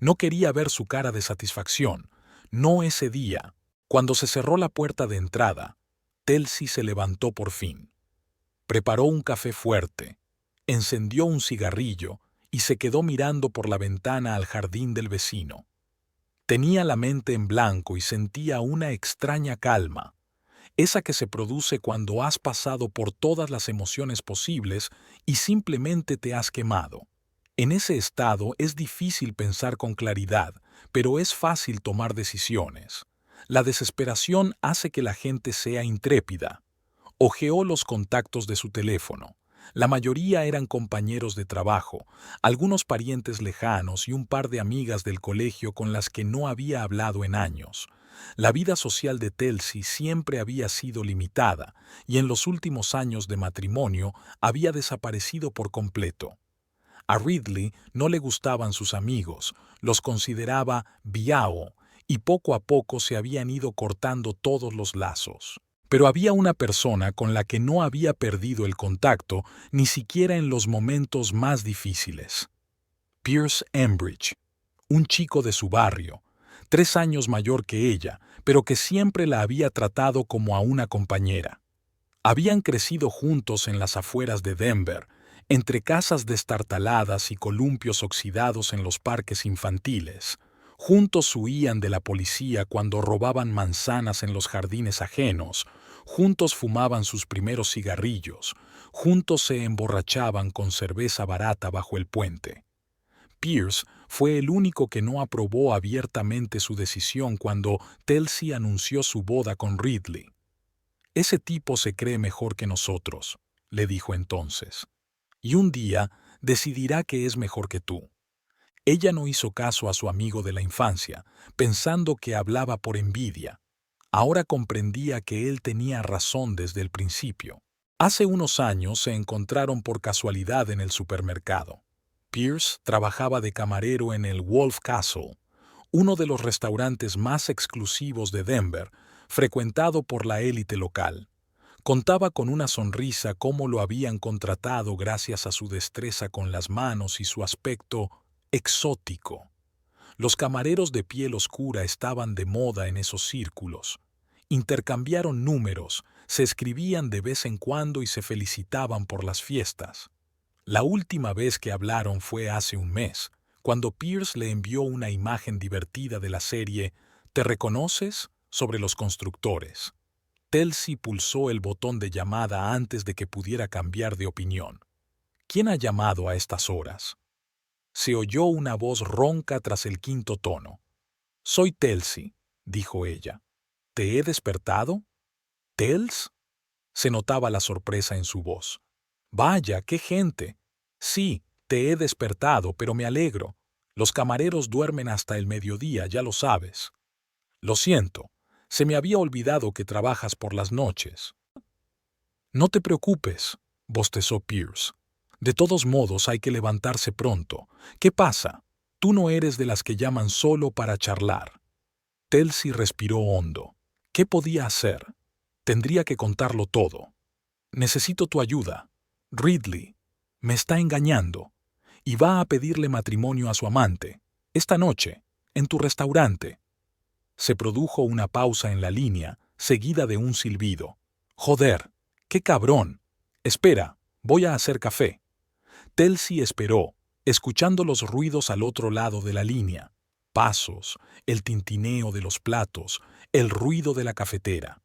S1: No quería ver su cara de satisfacción. No ese día. Cuando se cerró la puerta de entrada, Telsey se levantó por fin. Preparó un café fuerte, encendió un cigarrillo y se quedó mirando por la ventana al jardín del vecino. Tenía la mente en blanco y sentía una extraña calma, esa que se produce cuando has pasado por todas las emociones posibles y simplemente te has quemado. En ese estado es difícil pensar con claridad, pero es fácil tomar decisiones. La desesperación hace que la gente sea intrépida. Hojeó los contactos de su teléfono. La mayoría eran compañeros de trabajo, algunos parientes lejanos y un par de amigas del colegio con las que no había hablado en años. La vida social de Telsey siempre había sido limitada y en los últimos años de matrimonio había desaparecido por completo. A Ridley no le gustaban sus amigos, los consideraba biao y poco a poco se habían ido cortando todos los lazos. Pero había una persona con la que no había perdido el contacto ni siquiera en los momentos más difíciles. Pierce Embridge, un chico de su barrio, 3 años mayor que ella, pero que siempre la había tratado como a una compañera. Habían crecido juntos en las afueras de Denver, entre casas destartaladas y columpios oxidados en los parques infantiles. Juntos huían de la policía cuando robaban manzanas en los jardines ajenos, juntos fumaban sus primeros cigarrillos, juntos se emborrachaban con cerveza barata bajo el puente. Pierce fue el único que no aprobó abiertamente su decisión cuando Telsey anunció su boda con Ridley. «Ese tipo se cree mejor que nosotros», le dijo entonces, «y un día decidirá que es mejor que tú». Ella no hizo caso a su amigo de la infancia, pensando que hablaba por envidia. Ahora comprendía que él tenía razón desde el principio. Hace unos años se encontraron por casualidad en el supermercado. Pierce trabajaba de camarero en el Wolf Castle, uno de los restaurantes más exclusivos de Denver, frecuentado por la élite local. Contaba con una sonrisa como lo habían contratado gracias a su destreza con las manos y su aspecto exótico. Los camareros de piel oscura estaban de moda en esos círculos. Intercambiaron números, se escribían de vez en cuando y se felicitaban por las fiestas. La última vez que hablaron fue hace un mes, cuando Pierce le envió una imagen divertida de la serie «¿Te reconoces?», sobre los constructores. Telsey pulsó el botón de llamada antes de que pudiera cambiar de opinión. «¿Quién ha llamado a estas horas?». Se oyó una voz ronca tras el quinto tono. «Soy Telsey», dijo ella. «¿Te he despertado?» «¿Tels?». Se notaba la sorpresa en su voz. «Vaya, qué gente». «Sí, te he despertado, pero me alegro. Los camareros duermen hasta el mediodía, ya lo sabes». «Lo siento, se me había olvidado que trabajas por las noches». «No te preocupes», bostezó Pierce. «De todos modos hay que levantarse pronto. ¿Qué pasa? Tú no eres de las que llaman solo para charlar». Telsey respiró hondo. ¿Qué podía hacer? Tendría que contarlo todo. «Necesito tu ayuda. Ridley me está engañando y va a pedirle matrimonio a su amante, esta noche, en tu restaurante». Se produjo una pausa en la línea, seguida de un silbido. «Joder, qué cabrón. Espera, voy a hacer café». Telsey esperó, escuchando los ruidos al otro lado de la línea. Pasos, el tintineo de los platos, el ruido de la cafetera.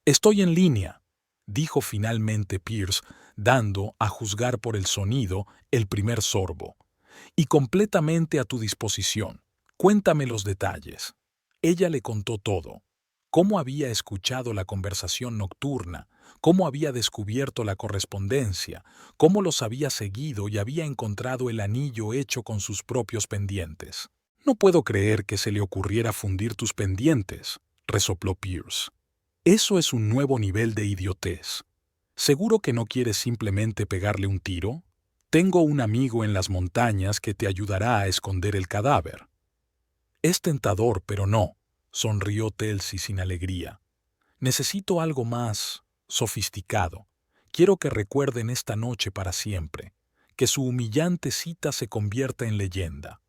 S1: «Estoy en línea», dijo finalmente Pierce, dando, a juzgar por el sonido, el primer sorbo. «Y completamente a tu disposición. Cuéntame los detalles». Ella le contó todo. Cómo había escuchado la conversación nocturna, cómo había descubierto la correspondencia, cómo los había seguido y había encontrado el anillo hecho con sus propios pendientes. «No puedo creer que se le ocurriera fundir tus pendientes», resopló Pierce. «Eso es un nuevo nivel de idiotez. ¿Seguro que no quieres simplemente pegarle un tiro?». Tengo un amigo en las montañas que te ayudará a esconder el cadáver. Es tentador, pero no, sonrió Telsey sin alegría. Necesito algo más sofisticado. Quiero que recuerden esta noche para siempre, que su humillante cita se convierta en leyenda.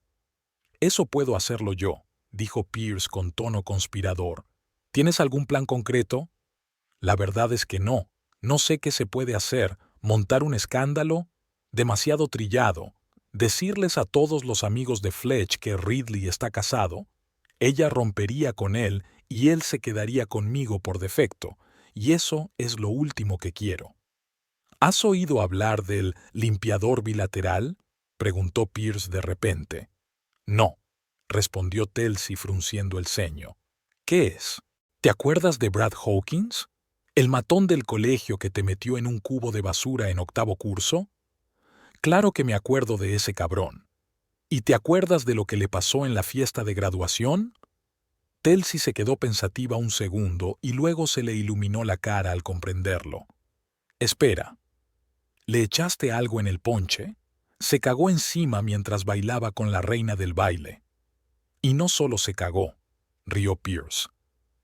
S1: Eso puedo hacerlo yo, dijo Pierce con tono conspirador. ¿Tienes algún plan concreto? La verdad es que no. No sé qué se puede hacer. ¿Montar un escándalo? Demasiado trillado. ¿Decirles a todos los amigos de Fletch que Ridley está casado? Ella rompería con él y él se quedaría conmigo por defecto, y eso es lo último que quiero. ¿Has oído hablar del limpiador bilateral?, preguntó Pierce de repente. No, respondió Telsey frunciendo el ceño. ¿Qué es? ¿Te acuerdas de Brad Hawkins? ¿El matón del colegio que te metió en un cubo de basura en octavo curso? Claro que me acuerdo de ese cabrón. ¿Y te acuerdas de lo que le pasó en la fiesta de graduación? Telsey se quedó pensativa un segundo y luego se le iluminó la cara al comprenderlo. Espera, ¿le echaste algo en el ponche? Se cagó encima mientras bailaba con la reina del baile. Y no solo se cagó, rió Pierce.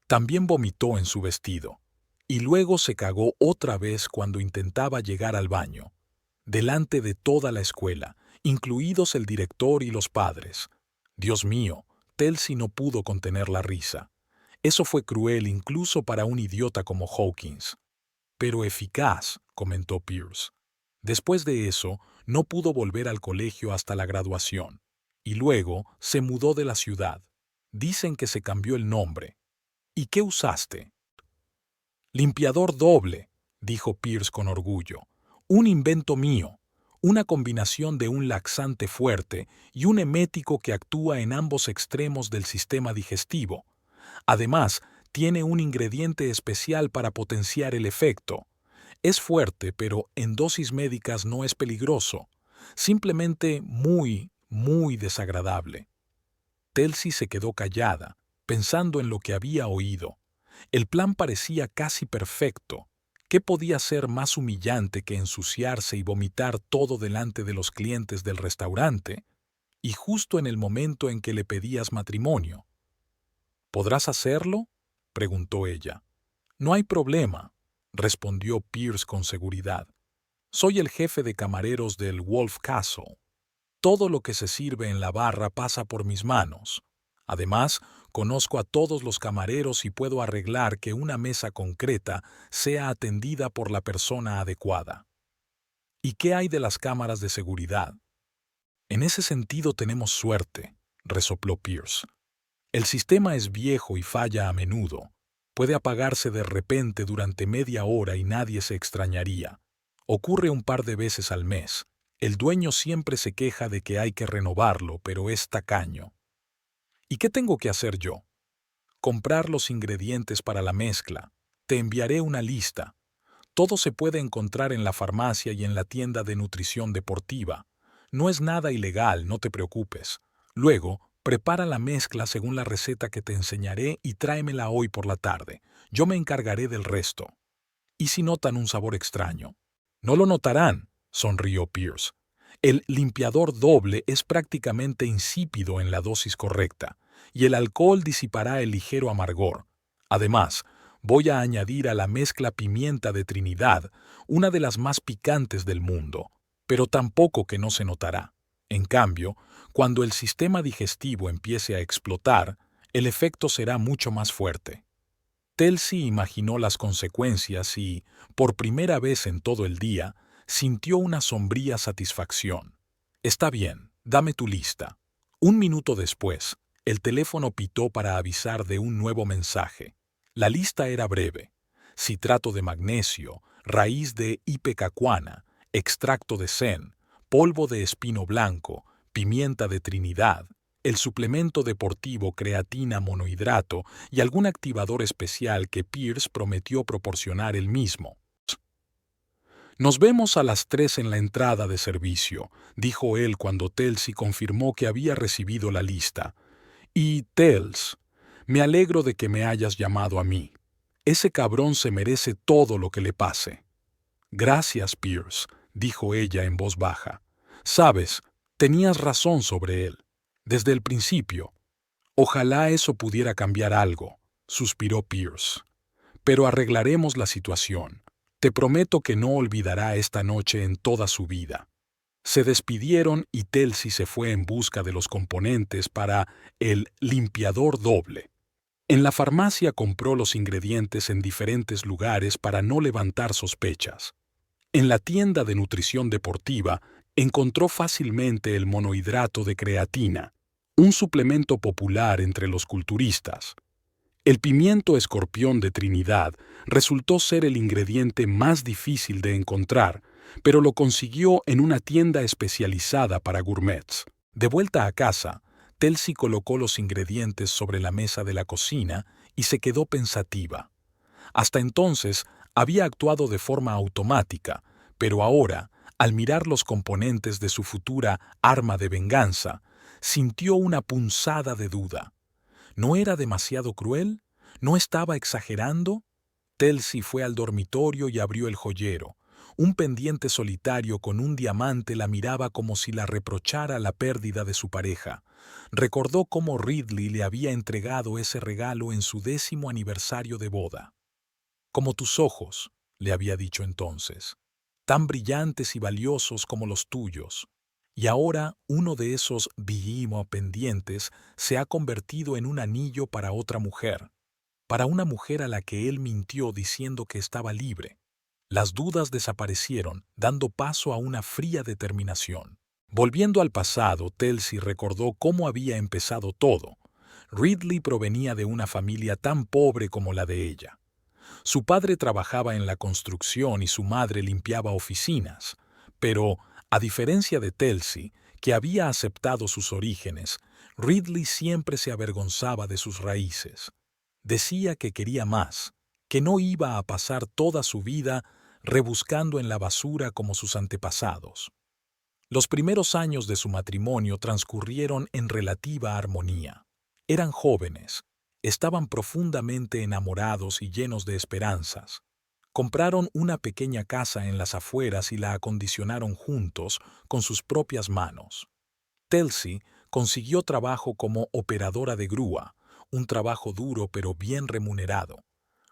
S1: También vomitó en su vestido. Y luego se cagó otra vez cuando intentaba llegar al baño, delante de toda la escuela, incluidos el director y los padres. Dios mío, Telsey no pudo contener la risa. Eso fue cruel incluso para un idiota como Hawkins. Pero eficaz, comentó Pierce. Después de eso, no pudo volver al colegio hasta la graduación. Y luego se mudó de la ciudad. Dicen que se cambió el nombre. ¿Y qué usaste? Limpiador doble, dijo Pierce con orgullo. Un invento mío. Una combinación de un laxante fuerte y un emético que actúa en ambos extremos del sistema digestivo. Además, tiene un ingrediente especial para potenciar el efecto. Es fuerte, pero en dosis médicas no es peligroso. Simplemente muy, muy desagradable. Telsey se quedó callada, pensando en lo que había oído. El plan parecía casi perfecto. ¿Qué podía ser más humillante que ensuciarse y vomitar todo delante de los clientes del restaurante? Y justo en el momento en que le pedías matrimonio. ¿Podrás hacerlo?, preguntó ella. No hay problema, respondió Pierce con seguridad. Soy el jefe de camareros del Wolf Castle. Todo lo que se sirve en la barra pasa por mis manos. Además, conozco a todos los camareros y puedo arreglar que una mesa concreta sea atendida por la persona adecuada. ¿Y qué hay de las cámaras de seguridad? En ese sentido tenemos suerte, resopló Pierce. El sistema es viejo y falla a menudo. Puede apagarse de repente durante media hora y nadie se extrañaría. Ocurre un par de veces al mes. El dueño siempre se queja de que hay que renovarlo, pero es tacaño. ¿Y qué tengo que hacer yo? Comprar los ingredientes para la mezcla. Te enviaré una lista. Todo se puede encontrar en la farmacia y en la tienda de nutrición deportiva. No es nada ilegal, no te preocupes. Luego, prepara la mezcla según la receta que te enseñaré y tráemela hoy por la tarde. Yo me encargaré del resto. ¿Y si notan un sabor extraño? No lo notarán, sonrió Pierce. El limpiador doble es prácticamente insípido en la dosis correcta, y el alcohol disipará el ligero amargor. Además, voy a añadir a la mezcla pimienta de Trinidad, una de las más picantes del mundo, pero tampoco que no se notará. En cambio, cuando el sistema digestivo empiece a explotar, el efecto será mucho más fuerte. Telsey imaginó las consecuencias y, por primera vez en todo el día, sintió una sombría satisfacción. Está bien, dame tu lista. Un minuto después, el teléfono pitó para avisar de un nuevo mensaje. La lista era breve. Citrato de magnesio, raíz de ipecacuana, extracto de zen, polvo de espino blanco, pimienta de Trinidad, el suplemento deportivo creatina monohidrato y algún activador especial que Pierce prometió proporcionar él mismo. Nos vemos a las 3 en la entrada de servicio, dijo él cuando Telsey confirmó que había recibido la lista. Y, Tels, me alegro de que me hayas llamado a mí. Ese cabrón se merece todo lo que le pase. Gracias, Pierce, dijo ella en voz baja. Sabes, tenías razón sobre él. Desde el principio. Ojalá eso pudiera cambiar algo, suspiró Pierce. Pero arreglaremos la situación. Te prometo que no olvidará esta noche en toda su vida. Se despidieron y Telsey se fue en busca de los componentes para el limpiador doble. En la farmacia compró los ingredientes en diferentes lugares para no levantar sospechas. En la tienda de nutrición deportiva encontró fácilmente el monohidrato de creatina, un suplemento popular entre los culturistas. El pimiento escorpión de Trinidad resultó ser el ingrediente más difícil de encontrar, pero lo consiguió en una tienda especializada para gourmets. De vuelta a casa, Telsey colocó los ingredientes sobre la mesa de la cocina y se quedó pensativa. Hasta entonces había actuado de forma automática, pero ahora, al mirar los componentes de su futura arma de venganza, sintió una punzada de duda. ¿No era demasiado cruel? ¿No estaba exagerando? Telsey fue al dormitorio y abrió el joyero. Un pendiente solitario con un diamante la miraba como si la reprochara la pérdida de su pareja. Recordó cómo Ridley le había entregado ese regalo en su 10º aniversario de boda. Como tus ojos, le había dicho entonces, tan brillantes y valiosos como los tuyos. Y ahora uno de esos brillos pendientes se ha convertido en un anillo para otra mujer, para una mujer a la que él mintió diciendo que estaba libre. Las dudas desaparecieron, dando paso a una fría determinación. Volviendo al pasado, Telsey recordó cómo había empezado todo. Ridley provenía de una familia tan pobre como la de ella. Su padre trabajaba en la construcción y su madre limpiaba oficinas, pero, a diferencia de Telsey, que había aceptado sus orígenes, Ridley siempre se avergonzaba de sus raíces. Decía que quería más, que no iba a pasar toda su vida rebuscando en la basura como sus antepasados. Los primeros años de su matrimonio transcurrieron en relativa armonía. Eran jóvenes, estaban profundamente enamorados y llenos de esperanzas. Compraron una pequeña casa en las afueras y la acondicionaron juntos con sus propias manos. Telsey consiguió trabajo como operadora de grúa, un trabajo duro pero bien remunerado.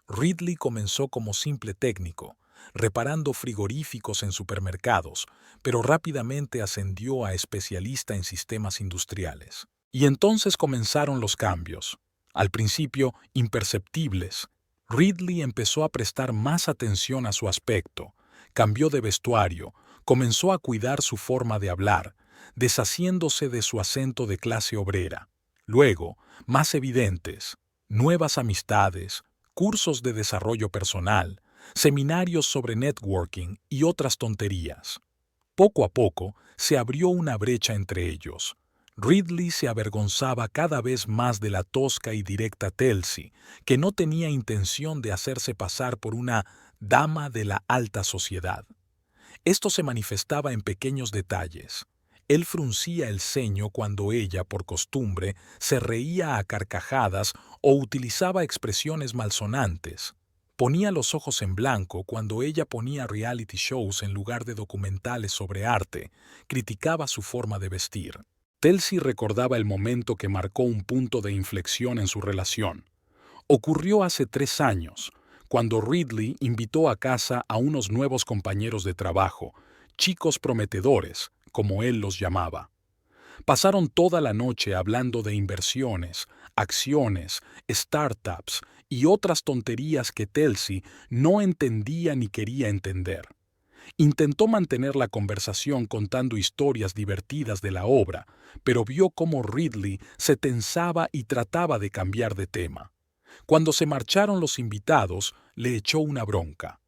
S1: Ridley comenzó como simple técnico, reparando frigoríficos en supermercados, pero rápidamente ascendió a especialista en sistemas industriales. Y entonces comenzaron los cambios. Al principio, imperceptibles. Ridley empezó a prestar más atención a su aspecto, cambió de vestuario, comenzó a cuidar su forma de hablar, deshaciéndose de su acento de clase obrera. Luego, más evidentes, nuevas amistades, cursos de desarrollo personal, seminarios sobre networking y otras tonterías. Poco a poco se abrió una brecha entre ellos. Ridley se avergonzaba cada vez más de la tosca y directa Telsey, que no tenía intención de hacerse pasar por una dama de la alta sociedad. Esto se manifestaba en pequeños detalles. Él fruncía el ceño cuando ella, por costumbre, se reía a carcajadas o utilizaba expresiones malsonantes. Ponía los ojos en blanco cuando ella ponía reality shows en lugar de documentales sobre arte, criticaba su forma de vestir. Telsey recordaba el momento que marcó un punto de inflexión en su relación. Ocurrió hace 3 años, cuando Ridley invitó a casa a unos nuevos compañeros de trabajo, chicos prometedores, como él los llamaba. Pasaron toda la noche hablando de inversiones, acciones, startups y otras tonterías que Telsey no entendía ni quería entender. Intentó mantener la conversación contando historias divertidas de la obra, pero vio cómo Ridley se tensaba y trataba de cambiar de tema. Cuando se marcharon los invitados, le echó una bronca.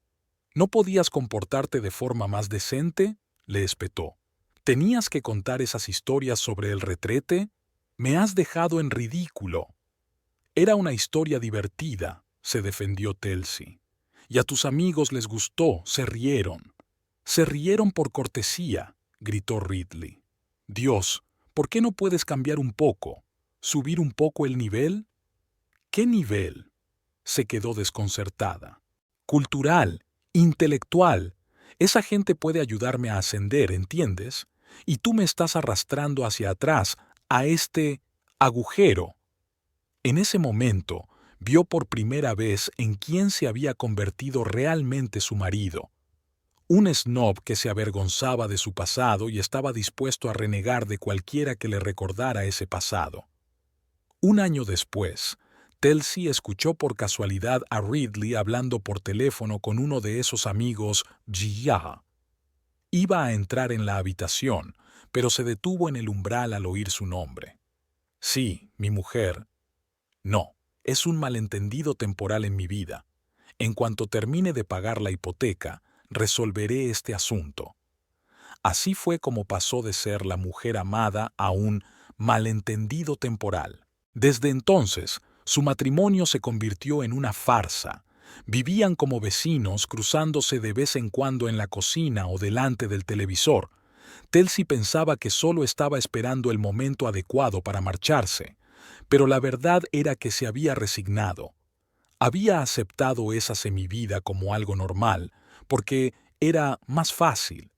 S1: ¿No podías comportarte de forma más decente?, le espetó. ¿Tenías que contar esas historias sobre el retrete? Me has dejado en ridículo. Era una historia divertida, se defendió Telsey. Y a tus amigos les gustó, se rieron. Se rieron por cortesía, gritó Ridley. Dios, ¿por qué no puedes cambiar un poco? ¿Subir un poco el nivel? ¿Qué nivel? Se quedó desconcertada. Cultural, intelectual. Esa gente puede ayudarme a ascender, ¿entiendes? y tú me estás arrastrando hacia atrás, a este agujero. En ese momento, vio por primera vez en quién se había convertido realmente su marido. Un snob que se avergonzaba de su pasado y estaba dispuesto a renegar de cualquiera que le recordara ese pasado. Un año después, Telsey escuchó por casualidad a Ridley hablando por teléfono con uno de esos amigos Gia. Iba a entrar en la habitación, pero se detuvo en el umbral al oír su nombre. Sí, mi mujer. No, es un malentendido temporal en mi vida. En cuanto termine de pagar la hipoteca, resolveré este asunto. Así fue como pasó de ser la mujer amada a un malentendido temporal. Desde entonces, su matrimonio se convirtió en una farsa. Vivían como vecinos, cruzándose de vez en cuando en la cocina o delante del televisor. Telsey pensaba que solo estaba esperando el momento adecuado para marcharse, pero la verdad era que se había resignado. Había aceptado esa semivida como algo normal, porque era más fácil.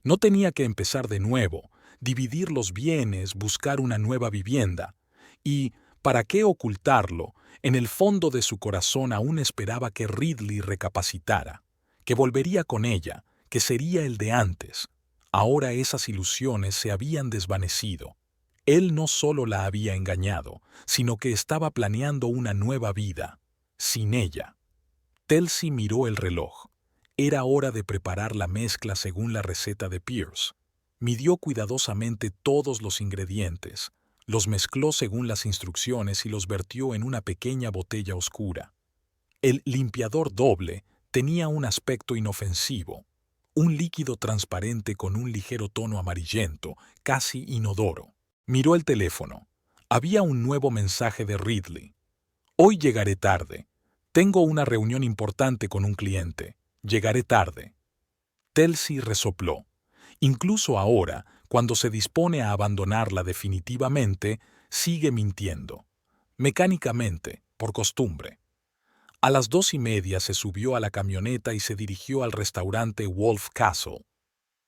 S1: No tenía que empezar de nuevo, dividir los bienes, buscar una nueva vivienda. Y, ¿para qué ocultarlo? En el fondo de su corazón aún esperaba que Ridley recapacitara, que volvería con ella, que sería el de antes. Ahora esas ilusiones se habían desvanecido. Él no solo la había engañado, sino que estaba planeando una nueva vida, sin ella. Telsey miró el reloj. Era hora de preparar la mezcla según la receta de Pierce. Midió cuidadosamente todos los ingredientes, los mezcló según las instrucciones y los vertió en una pequeña botella oscura. El limpiador doble tenía un aspecto inofensivo, un líquido transparente con un ligero tono amarillento, casi inodoro. Miró el teléfono. Había un nuevo mensaje de Ridley. Hoy llegaré tarde. Tengo una reunión importante con un cliente. Llegaré tarde. Telsey resopló. Incluso ahora, cuando se dispone a abandonarla definitivamente, sigue mintiendo. Mecánicamente, por costumbre. A las 2:30 se subió a la camioneta y se dirigió al restaurante Wolf Castle.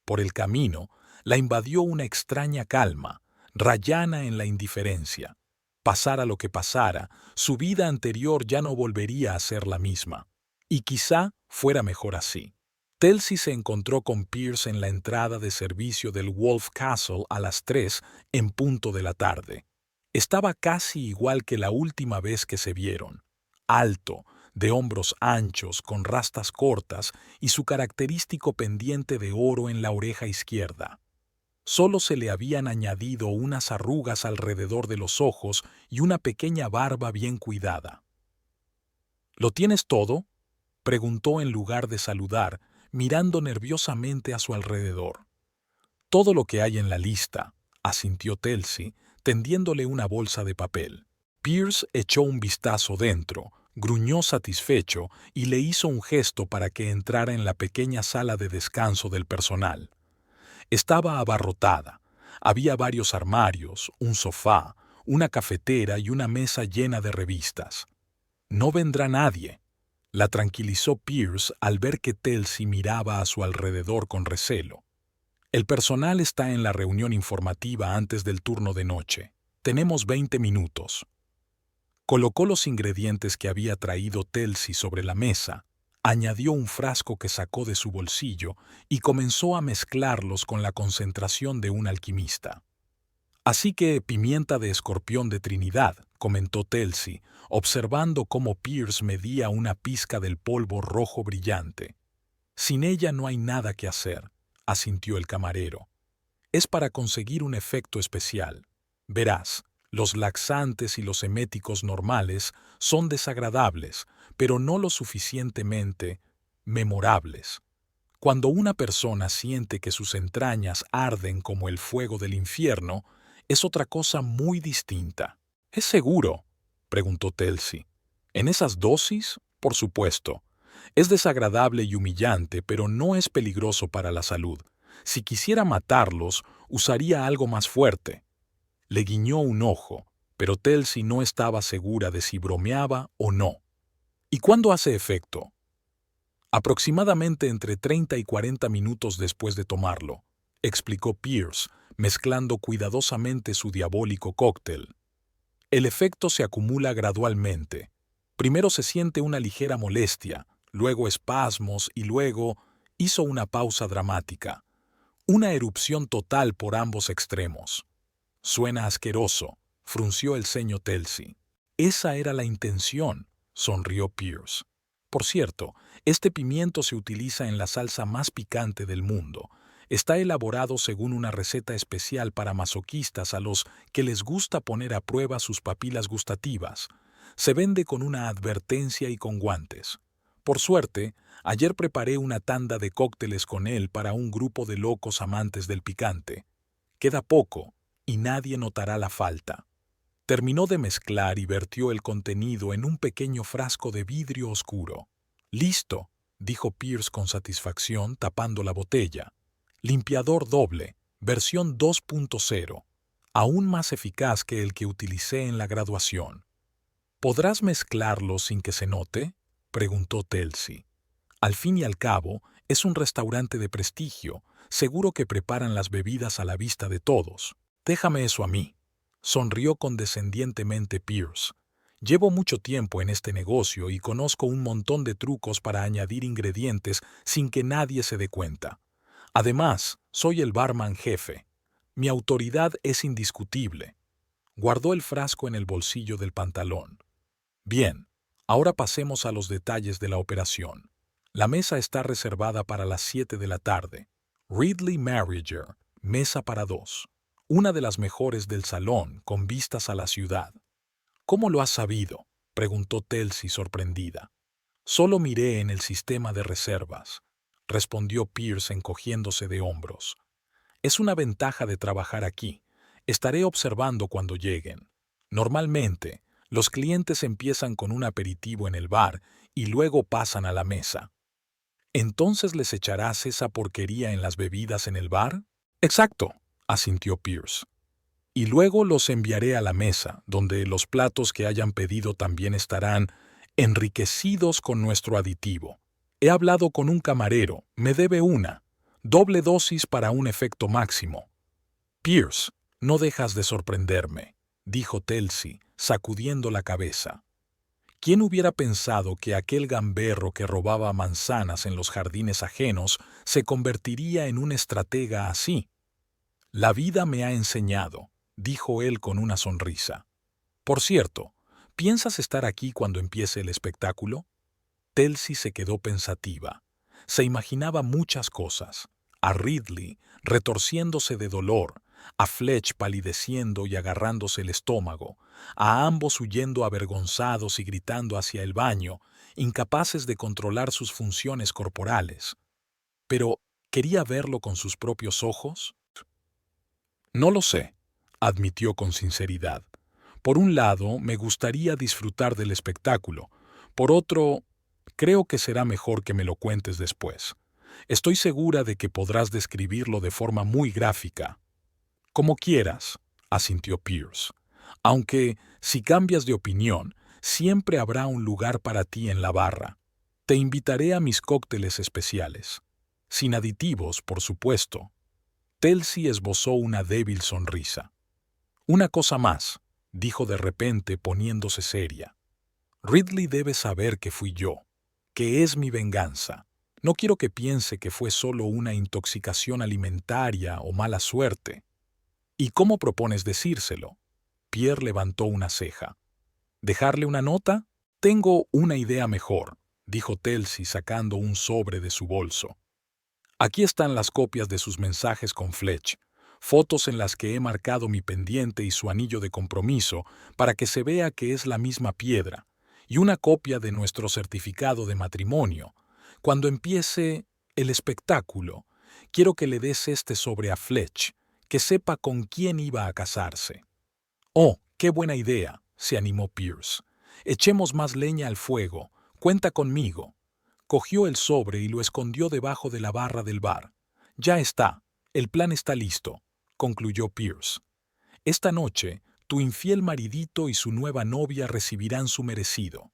S1: Por el camino, la invadió una extraña calma, rayana en la indiferencia. Pasara lo que pasara, su vida anterior ya no volvería a ser la misma. Y quizá fuera mejor así. Telsey se encontró con Pierce en la entrada de servicio del Wolf Castle a las 3 en punto de la tarde. Estaba casi igual que la última vez que se vieron. Alto, de hombros anchos, con rastas cortas y su característico pendiente de oro en la oreja izquierda. Solo se le habían añadido unas arrugas alrededor de los ojos y una pequeña barba bien cuidada. ¿Lo tienes todo?, preguntó en lugar de saludar, mirando nerviosamente a su alrededor. Todo lo que hay en la lista, asintió Telsey, tendiéndole una bolsa de papel. Pierce echó un vistazo dentro, gruñó satisfecho y le hizo un gesto para que entrara en la pequeña sala de descanso del personal. Estaba abarrotada. Había varios armarios, un sofá, una cafetera y una mesa llena de revistas. No vendrá nadie, la tranquilizó Pierce al ver que Telsey miraba a su alrededor con recelo. El personal está en la reunión informativa antes del turno de noche. Tenemos 20 minutos. Colocó los ingredientes que había traído Telsey sobre la mesa, añadió un frasco que sacó de su bolsillo y comenzó a mezclarlos con la concentración de un alquimista. Así que pimienta de escorpión de Trinidad, comentó Telsey, observando cómo Pierce medía una pizca del polvo rojo brillante. Sin ella no hay nada que hacer, asintió el camarero. Es para conseguir un efecto especial. Verás, los laxantes y los eméticos normales son desagradables, pero no lo suficientemente memorables. Cuando una persona siente que sus entrañas arden como el fuego del infierno, es otra cosa muy distinta. ¿Es seguro?, preguntó Telsey. ¿En esas dosis? Por supuesto. Es desagradable y humillante, pero no es peligroso para la salud. Si quisiera matarlos, usaría algo más fuerte. Le guiñó un ojo, pero Telsey no estaba segura de si bromeaba o no. ¿Y cuándo hace efecto? Aproximadamente entre 30 y 40 minutos después de tomarlo. explicó Pierce, mezclando cuidadosamente su diabólico cóctel. El efecto se acumula gradualmente. Primero se siente una ligera molestia, luego espasmos y luego hizo una pausa dramática. Una erupción total por ambos extremos. Suena asqueroso, frunció el ceño Telsey. Esa era la intención, sonrió Pierce. Por cierto, este pimiento se utiliza en la salsa más picante del mundo. Está elaborado según una receta especial para masoquistas a los que les gusta poner a prueba sus papilas gustativas. Se vende con una advertencia y con guantes. Por suerte, ayer preparé una tanda de cócteles con él para un grupo de locos amantes del picante. Queda poco, y nadie notará la falta. Terminó de mezclar y vertió el contenido en un pequeño frasco de vidrio oscuro. «Listo», dijo Pierce con satisfacción, tapando la botella. «Limpiador doble, versión 2.0, aún más eficaz que el que utilicé en la graduación». «¿Podrás mezclarlo sin que se note?», preguntó Telsey. «Al fin y al cabo, es un restaurante de prestigio. Seguro que preparan las bebidas a la vista de todos. Déjame eso a mí», sonrió condescendientemente Pierce. «Llevo mucho tiempo en este negocio y conozco un montón de trucos para añadir ingredientes sin que nadie se dé cuenta. Además, soy el barman jefe. Mi autoridad es indiscutible». Guardó el frasco en el bolsillo del pantalón. «Bien, ahora pasemos a los detalles de la operación. La mesa está reservada para las 7 de la tarde. Ridley Marriager, mesa para 2. Una de las mejores del salón, con vistas a la ciudad». «¿Cómo lo has sabido?», preguntó Telsey sorprendida. «Solo miré en el sistema de reservas», respondió Pierce encogiéndose de hombros. «Es una ventaja de trabajar aquí. Estaré observando cuando lleguen. Normalmente, los clientes empiezan con un aperitivo en el bar y luego pasan a la mesa». «¿Entonces les echarás esa porquería en las bebidas en el bar?». «Exacto», asintió Pierce. «Y luego los enviaré a la mesa, donde los platos que hayan pedido también estarán enriquecidos con nuestro aditivo. He hablado con un camarero, me debe una. Doble dosis para un efecto máximo». «Pierce, no dejas de sorprenderme», dijo Telsey, sacudiendo la cabeza. ¿Quién hubiera pensado que aquel gamberro que robaba manzanas en los jardines ajenos se convertiría en un estratega así? «La vida me ha enseñado», dijo él con una sonrisa. «Por cierto, ¿piensas estar aquí cuando empiece el espectáculo?». Telsey se quedó pensativa. Se imaginaba muchas cosas. A Ridley retorciéndose de dolor, a Fletch palideciendo y agarrándose el estómago, a ambos huyendo avergonzados y gritando hacia el baño, incapaces de controlar sus funciones corporales. Pero, ¿quería verlo con sus propios ojos? «No lo sé», admitió con sinceridad. «Por un lado, me gustaría disfrutar del espectáculo. Por otro, creo que será mejor que me lo cuentes después. Estoy segura de que podrás describirlo de forma muy gráfica». «Como quieras», asintió Pierce. «Aunque, si cambias de opinión, siempre habrá un lugar para ti en la barra. Te invitaré a mis cócteles especiales. Sin aditivos, por supuesto». Telsey esbozó una débil sonrisa. «Una cosa más», dijo de repente poniéndose seria. «Ridley debe saber que fui yo, que es mi venganza. No quiero que piense que fue solo una intoxicación alimentaria o mala suerte». «¿Y cómo propones decírselo?». Pierre levantó una ceja. «¿Dejarle una nota?». «Tengo una idea mejor», dijo Telsey sacando un sobre de su bolso. «Aquí están las copias de sus mensajes con Fletch, fotos en las que he marcado mi pendiente y su anillo de compromiso para que se vea que es la misma piedra, y una copia de nuestro certificado de matrimonio. Cuando empiece el espectáculo, quiero que le des este sobre a Fletch, que sepa con quién iba a casarse». «Oh, qué buena idea», se animó Pierce. «Echemos más leña al fuego. Cuenta conmigo». Cogió el sobre y lo escondió debajo de la barra del bar. «Ya está. El plan está listo», concluyó Pierce. «Esta noche, tu infiel maridito y su nueva novia recibirán su merecido».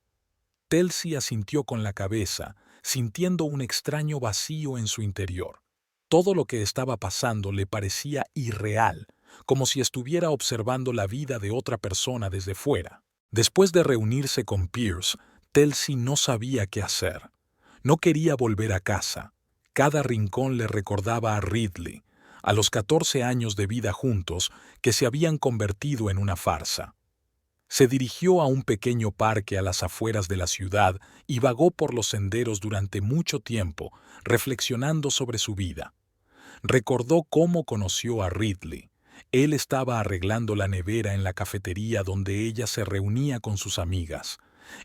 S1: Telsey asintió con la cabeza, sintiendo un extraño vacío en su interior. Todo lo que estaba pasando le parecía irreal, como si estuviera observando la vida de otra persona desde fuera. Después de reunirse con Pierce, Telsey no sabía qué hacer. No quería volver a casa. Cada rincón le recordaba a Ridley, a los 14 años de vida juntos que se habían convertido en una farsa. Se dirigió a un pequeño parque a las afueras de la ciudad y vagó por los senderos durante mucho tiempo, reflexionando sobre su vida. Recordó cómo conoció a Ridley. Él estaba arreglando la nevera en la cafetería donde ella se reunía con sus amigas.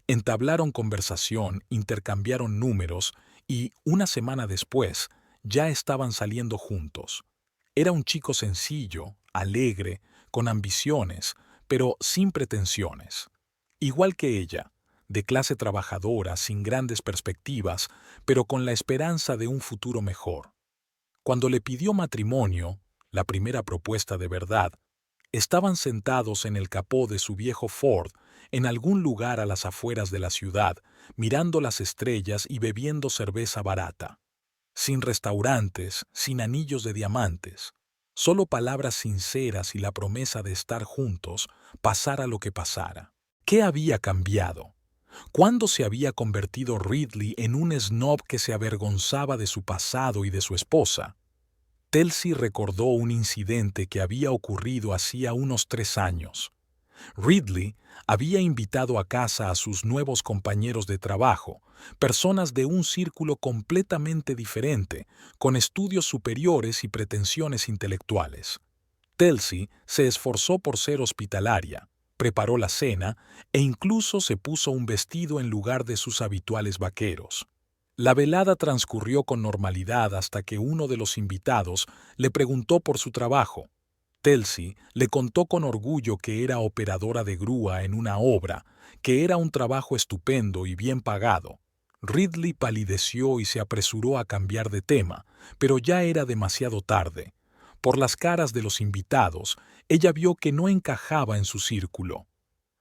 S1: Entablaron conversación, intercambiaron números y, una semana después, ya estaban saliendo juntos. Era un chico sencillo, alegre, con ambiciones, pero sin pretensiones. Igual que ella, de clase trabajadora, sin grandes perspectivas, pero con la esperanza de un futuro mejor. Cuando le pidió matrimonio, la primera propuesta de verdad, estaban sentados en el capó de su viejo Ford, en algún lugar a las afueras de la ciudad, mirando las estrellas y bebiendo cerveza barata. Sin restaurantes, sin anillos de diamantes, solo palabras sinceras y la promesa de estar juntos, pasara lo que pasara. ¿Qué había cambiado? ¿Cuándo se había convertido Ridley en un snob que se avergonzaba de su pasado y de su esposa? Telsey recordó un incidente que había ocurrido hacía unos 3 años. Ridley había invitado a casa a sus nuevos compañeros de trabajo, personas de un círculo completamente diferente, con estudios superiores y pretensiones intelectuales. Telsey se esforzó por ser hospitalaria, preparó la cena e incluso se puso un vestido en lugar de sus habituales vaqueros. La velada transcurrió con normalidad hasta que uno de los invitados le preguntó por su trabajo. Telsey le contó con orgullo que era operadora de grúa en una obra, que era un trabajo estupendo y bien pagado. Ridley palideció y se apresuró a cambiar de tema, pero ya era demasiado tarde. Por las caras de los invitados, ella vio que no encajaba en su círculo.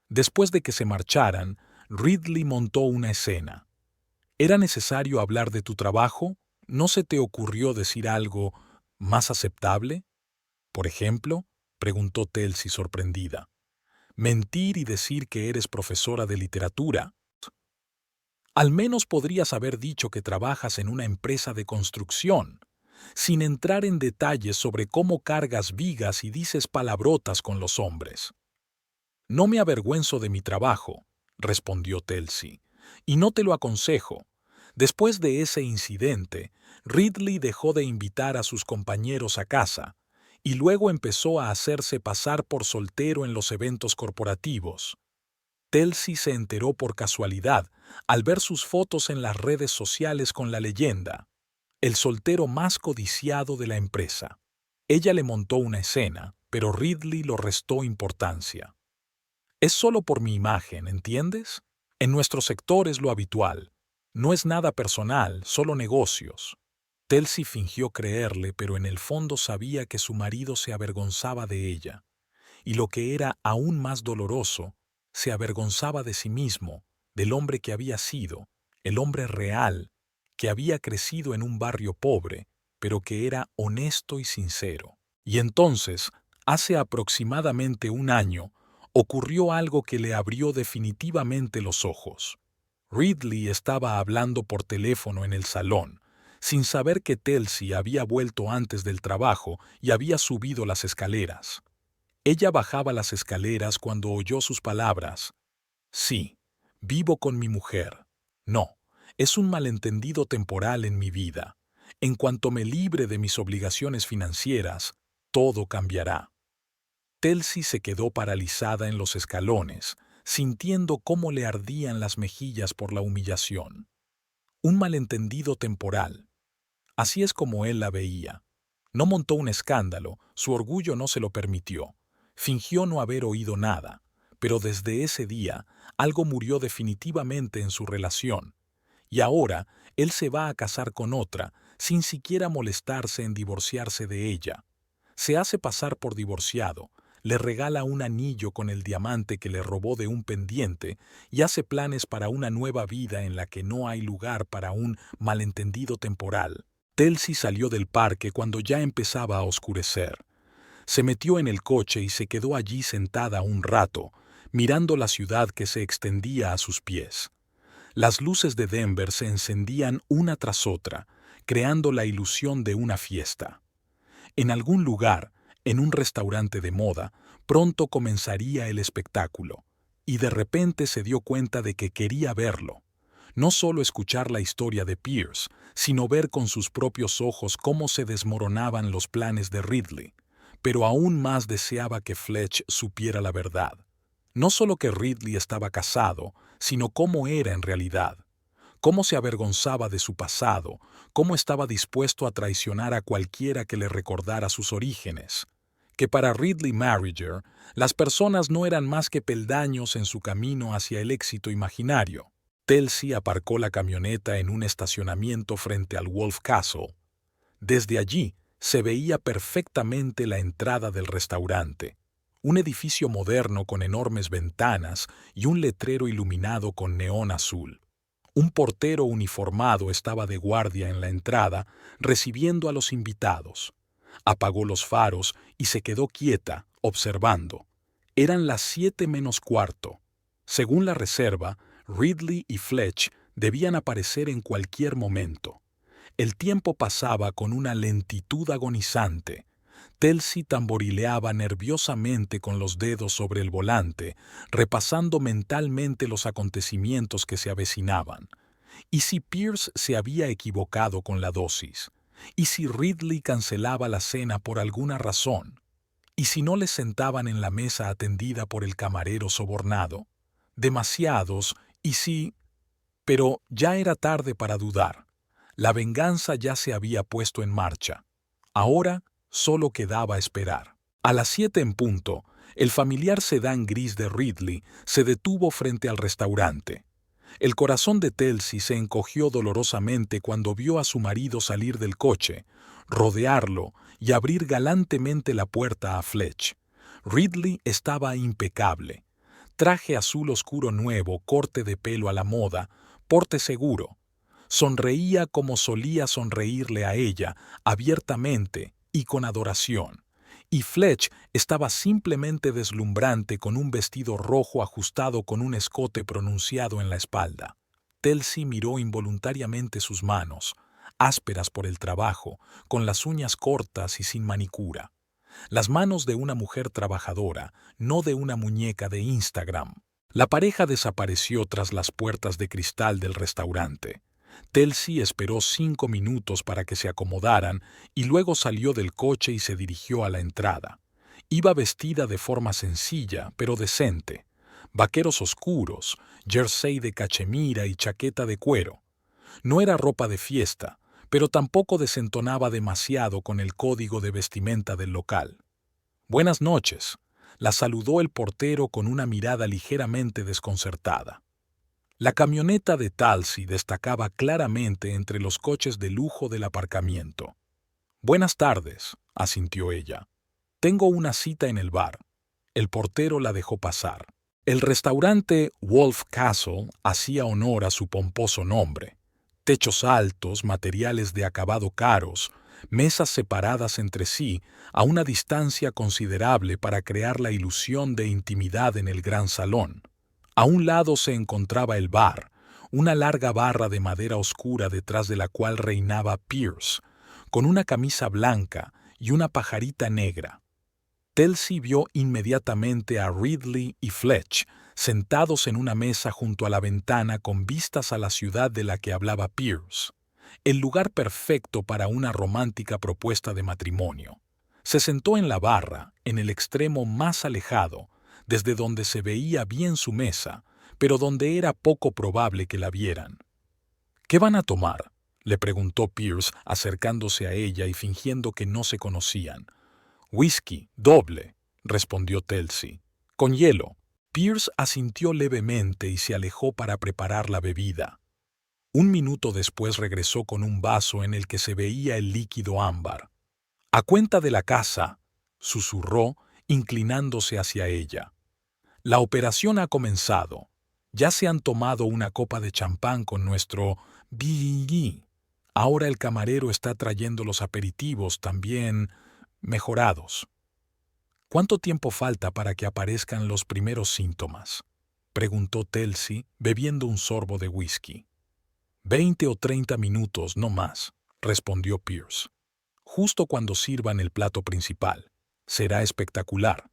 S1: Después de que se marcharan, Ridley montó una escena. ¿Era necesario hablar de tu trabajo? ¿No se te ocurrió decir algo más aceptable? Por ejemplo, preguntó Telsey sorprendida. Mentir y decir que eres profesora de literatura. Al menos podrías haber dicho que trabajas en una empresa de construcción, sin entrar en detalles sobre cómo cargas vigas y dices palabrotas con los hombres. No me avergüenzo de mi trabajo, respondió Telsey, y no te lo aconsejo. Después de ese incidente, Ridley dejó de invitar a sus compañeros a casa, y luego empezó a hacerse pasar por soltero en los eventos corporativos. Telsey se enteró por casualidad al ver sus fotos en las redes sociales con la leyenda, el soltero más codiciado de la empresa. Ella le montó una escena, pero Ridley lo restó importancia. Es solo por mi imagen, ¿entiendes? En nuestro sector es lo habitual. No es nada personal, solo negocios. Telsey fingió creerle, pero en el fondo sabía que su marido se avergonzaba de ella. Y lo que era aún más doloroso, se avergonzaba de sí mismo, del hombre que había sido, el hombre real, que había crecido en un barrio pobre, pero que era honesto y sincero. Y entonces, hace aproximadamente 1 año, ocurrió algo que le abrió definitivamente los ojos. Ridley estaba hablando por teléfono en el salón, sin saber que Telsey había vuelto antes del trabajo y había subido las escaleras. Ella bajaba las escaleras cuando oyó sus palabras. Sí, vivo con mi mujer. No, es un malentendido temporal en mi vida. En cuanto me libre de mis obligaciones financieras, todo cambiará. Telsey se quedó paralizada en los escalones, sintiendo cómo le ardían las mejillas por la humillación. Un malentendido temporal. Así es como él la veía. No montó un escándalo, su orgullo no se lo permitió. Fingió no haber oído nada, pero desde ese día algo murió definitivamente en su relación. Y ahora él se va a casar con otra, sin siquiera molestarse en divorciarse de ella. Se hace pasar por divorciado, le regala un anillo con el diamante que le robó de un pendiente y hace planes para una nueva vida en la que no hay lugar para un malentendido temporal. Telsey salió del parque cuando ya empezaba a oscurecer. Se metió en el coche y se quedó allí sentada un rato, mirando la ciudad que se extendía a sus pies. Las luces de Denver se encendían una tras otra, creando la ilusión de una fiesta. En algún lugar, en un restaurante de moda, pronto comenzaría el espectáculo, y de repente se dio cuenta de que quería verlo. No solo escuchar la historia de Pierce, sino ver con sus propios ojos cómo se desmoronaban los planes de Ridley. Pero aún más deseaba que Fletch supiera la verdad. No solo que Ridley estaba casado, sino cómo era en realidad. Cómo se avergonzaba de su pasado, cómo estaba dispuesto a traicionar a cualquiera que le recordara sus orígenes. Que para Ridley Marriger, las personas no eran más que peldaños en su camino hacia el éxito imaginario. Telsey aparcó la camioneta en un estacionamiento frente al Wolf Castle. Desde allí se veía perfectamente la entrada del restaurante, un edificio moderno con enormes ventanas y un letrero iluminado con neón azul. Un portero uniformado estaba de guardia en la entrada, recibiendo a los invitados. Apagó los faros y se quedó quieta, observando. Eran las 7 menos cuarto. Según la reserva, Ridley y Fletch debían aparecer en cualquier momento. El tiempo pasaba con una lentitud agonizante. Telsey tamborileaba nerviosamente con los dedos sobre el volante, repasando mentalmente los acontecimientos que se avecinaban. ¿Y si Pierce se había equivocado con la dosis? ¿Y si Ridley cancelaba la cena por alguna razón? ¿Y si no le sentaban en la mesa atendida por el camarero sobornado? Demasiados, y si... Pero ya era tarde para dudar. La venganza ya se había puesto en marcha. Ahora solo quedaba esperar. A las 7 en punto, el familiar sedán gris de Ridley se detuvo frente al restaurante. El corazón de Telsey se encogió dolorosamente cuando vio a su marido salir del coche, rodearlo y abrir galantemente la puerta a Fletch. Ridley estaba impecable. Traje azul oscuro nuevo, corte de pelo a la moda, porte seguro. Sonreía como solía sonreírle a ella, abiertamente y con adoración. Y Fletch estaba simplemente deslumbrante con un vestido rojo ajustado con un escote pronunciado en la espalda. Telsey miró involuntariamente sus manos, ásperas por el trabajo, con las uñas cortas y sin manicura. Las manos de una mujer trabajadora, no de una muñeca de Instagram. La pareja desapareció tras las puertas de cristal del restaurante. Telsey esperó 5 minutos para que se acomodaran y luego salió del coche y se dirigió a la entrada. Iba vestida de forma sencilla, pero decente. Vaqueros oscuros, jersey de cachemira y chaqueta de cuero. No era ropa de fiesta, pero tampoco desentonaba demasiado con el código de vestimenta del local. «Buenas noches», la saludó el portero con una mirada ligeramente desconcertada. La camioneta de Telsey destacaba claramente entre los coches de lujo del aparcamiento. «Buenas tardes», asintió ella. «Tengo una cita en el bar». El portero la dejó pasar. El restaurante Wolf Castle hacía honor a su pomposo nombre. Techos altos, materiales de acabado caros, mesas separadas entre sí a una distancia considerable para crear la ilusión de intimidad en el gran salón. A un lado se encontraba el bar, una larga barra de madera oscura detrás de la cual reinaba Pierce, con una camisa blanca y una pajarita negra. Telsey vio inmediatamente a Ridley y Fletch sentados en una mesa junto a la ventana con vistas a la ciudad de la que hablaba Pierce, el lugar perfecto para una romántica propuesta de matrimonio. Se sentó en la barra, en el extremo más alejado, desde donde se veía bien su mesa, pero donde era poco probable que la vieran. «¿Qué van a tomar?», le preguntó Pierce acercándose a ella y fingiendo que no se conocían. «Whisky, doble», respondió Telsey. «Con hielo». Pierce asintió levemente y se alejó para preparar la bebida. Un minuto después regresó con un vaso en el que se veía el líquido ámbar. «A cuenta de la casa», susurró, inclinándose hacia ella. «La operación ha comenzado. Ya se han tomado una copa de champán con nuestro B&B. Ahora el camarero está trayendo los aperitivos también mejorados. ¿Cuánto tiempo falta para que aparezcan los primeros síntomas?, preguntó Telsey, bebiendo un sorbo de whisky. 20 o 30 minutos, no más, respondió Pierce. Justo cuando sirvan el plato principal. Será espectacular.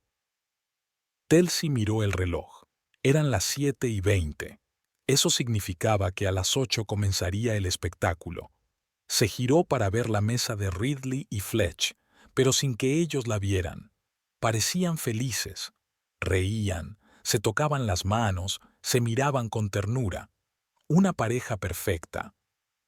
S1: Telsey miró el reloj. Eran las 7:20. Eso significaba que a las 8 comenzaría el espectáculo. Se giró para ver la mesa de Ridley y Fletch, pero sin que ellos la vieran. Parecían felices. Reían, se tocaban las manos, se miraban con ternura. Una pareja perfecta.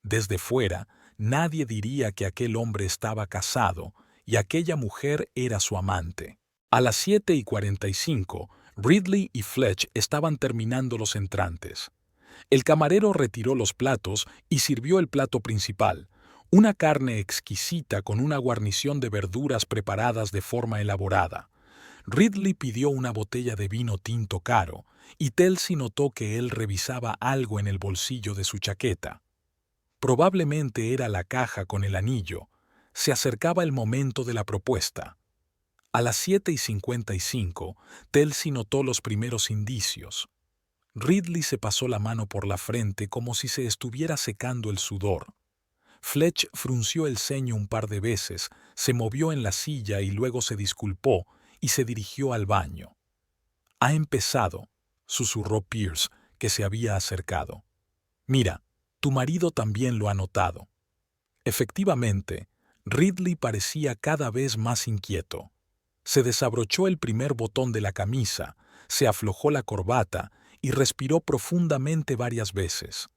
S1: Desde fuera, nadie diría que aquel hombre estaba casado y aquella mujer era su amante. A las 7:45, Ridley y Fletch estaban terminando los entrantes. El camarero retiró los platos y sirvió el plato principal, una carne exquisita con una guarnición de verduras preparadas de forma elaborada. Ridley pidió una botella de vino tinto caro y Telsey notó que él revisaba algo en el bolsillo de su chaqueta. Probablemente era la caja con el anillo. Se acercaba el momento de la propuesta. A las 7:55, Telsey notó los primeros indicios. Ridley se pasó la mano por la frente como si se estuviera secando el sudor. Fletch frunció el ceño un par de veces, se movió en la silla y luego se disculpó y se dirigió al baño. «Ha empezado», susurró Pierce, que se había acercado. «Mira, tu marido también lo ha notado». Efectivamente, Ridley parecía cada vez más inquieto. Se desabrochó el primer botón de la camisa, se aflojó la corbata y respiró profundamente varias veces.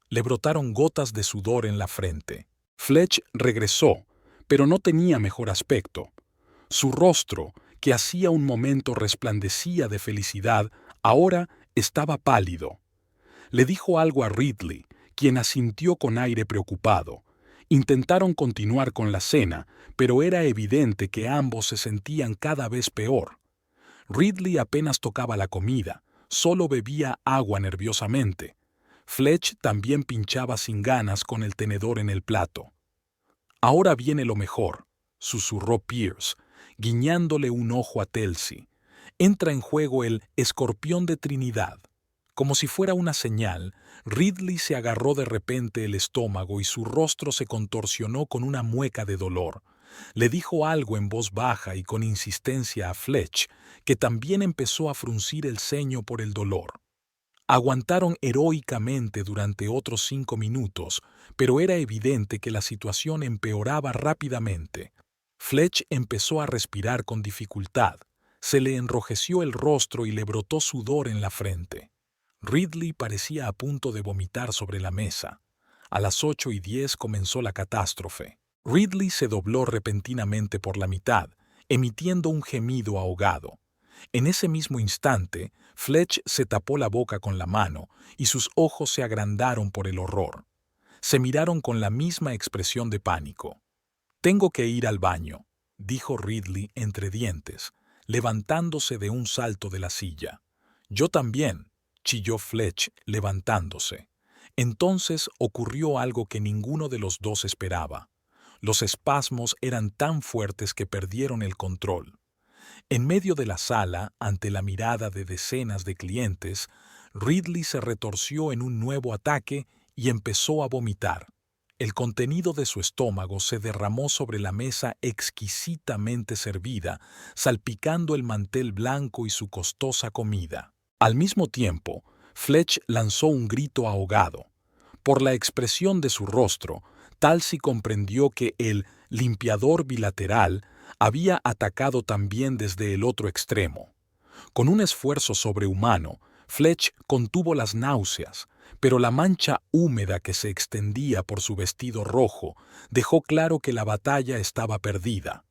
S1: Le brotaron gotas de sudor en la frente. Fletch regresó, pero no tenía mejor aspecto. Su rostro, que hacía un momento resplandecía de felicidad, ahora estaba pálido. Le dijo algo a Ridley, quien asintió con aire preocupado. Intentaron continuar con la cena, pero era evidente que ambos se sentían cada vez peor. Ridley apenas tocaba la comida, solo bebía agua nerviosamente. Fletch también pinchaba sin ganas con el tenedor en el plato. «Ahora viene lo mejor», susurró Pierce, guiñándole un ojo a Telsey. «Entra en juego el escorpión de Trinidad». Como si fuera una señal, Ridley se agarró de repente el estómago y su rostro se contorsionó con una mueca de dolor. Le dijo algo en voz baja y con insistencia a Fletch, que también empezó a fruncir el ceño por el dolor. Aguantaron heroicamente durante otros 5 minutos, pero era evidente que la situación empeoraba rápidamente. Fletch empezó a respirar con dificultad, se le enrojeció el rostro y le brotó sudor en la frente. Ridley parecía a punto de vomitar sobre la mesa. A las 8:10 comenzó la catástrofe. Ridley se dobló repentinamente por la mitad, emitiendo un gemido ahogado. En ese mismo instante, Fletch se tapó la boca con la mano y sus ojos se agrandaron por el horror. Se miraron con la misma expresión de pánico. «Tengo que ir al baño», dijo Ridley entre dientes, levantándose de un salto de la silla. «Yo también», chilló Fletch, levantándose. Entonces ocurrió algo que ninguno de los dos esperaba. Los espasmos eran tan fuertes que perdieron el control. En medio de la sala, ante la mirada de decenas de clientes, Ridley se retorció en un nuevo ataque y empezó a vomitar. El contenido de su estómago se derramó sobre la mesa exquisitamente servida, salpicando el mantel blanco y su costosa comida. Al mismo tiempo, Fletch lanzó un grito ahogado. Por la expresión de su rostro, Telsey comprendió que el limpiador bilateral había atacado también desde el otro extremo. Con un esfuerzo sobrehumano, Fletch contuvo las náuseas, pero la mancha húmeda que se extendía por su vestido rojo dejó claro que la batalla estaba perdida.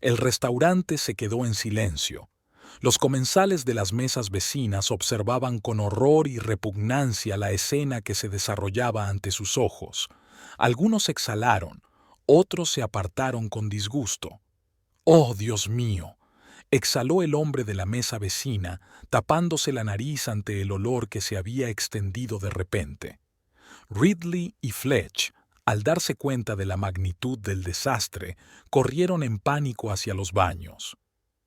S1: El restaurante se quedó en silencio. Los comensales de las mesas vecinas observaban con horror y repugnancia la escena que se desarrollaba ante sus ojos. Algunos exhalaron, otros se apartaron con disgusto. «¡Oh, Dios mío!», exhaló el hombre de la mesa vecina, tapándose la nariz ante el olor que se había extendido de repente. Ridley y Fletch, Al darse cuenta de la magnitud del desastre, corrieron en pánico hacia los baños.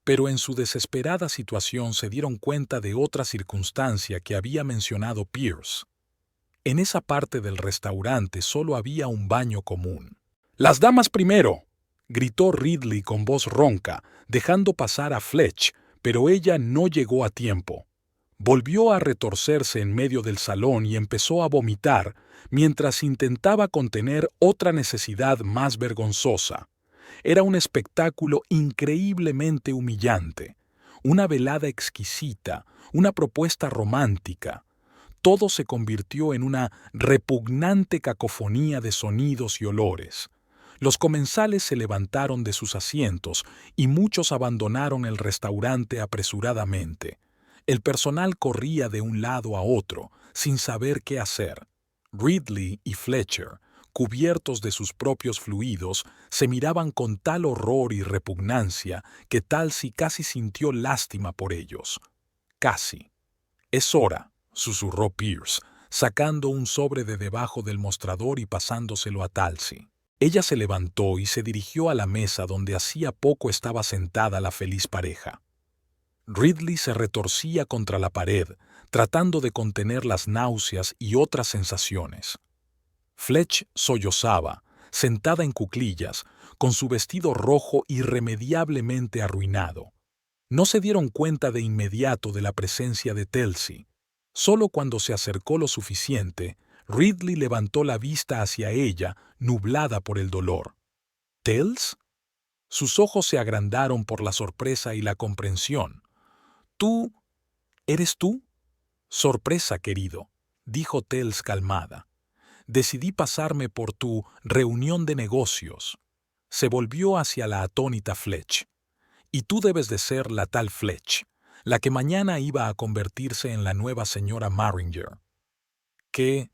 S1: Pero en su desesperada situación se dieron cuenta de otra circunstancia que había mencionado Pierce. En esa parte del restaurante solo había un baño común. «¡Las damas primero!», gritó Ridley con voz ronca, dejando pasar a Fletch, pero ella no llegó a tiempo. Volvió a retorcerse en medio del salón y empezó a vomitar, mientras intentaba contener otra necesidad más vergonzosa. Era un espectáculo increíblemente humillante, una velada exquisita, una propuesta romántica. Todo se convirtió en una repugnante cacofonía de sonidos y olores. Los comensales se levantaron de sus asientos y muchos abandonaron el restaurante apresuradamente. El personal corría de un lado a otro, sin saber qué hacer. Ridley y Fletcher, cubiertos de sus propios fluidos, se miraban con tal horror y repugnancia que Talcy casi sintió lástima por ellos. Casi. «Es hora», susurró Pierce, sacando un sobre de debajo del mostrador y pasándoselo a Talcy. Ella se levantó y se dirigió a la mesa donde hacía poco estaba sentada la feliz pareja. Ridley se retorcía contra la pared, tratando de contener las náuseas y otras sensaciones. Fletch sollozaba, sentada en cuclillas, con su vestido rojo irremediablemente arruinado. No se dieron cuenta de inmediato de la presencia de Talcy. Solo cuando se acercó lo suficiente, Ridley levantó la vista hacia ella, nublada por el dolor. «¿Tels?». Sus ojos se agrandaron por la sorpresa y la comprensión. «¿Tú? ¿Eres tú?». «Sorpresa, querido», dijo Tels calmada. «Decidí pasarme por tu reunión de negocios». Se volvió hacia la atónita Fletch. «Y tú debes de ser la tal Fletch, la que mañana iba a convertirse en la nueva señora Marringer». «¿Qué?».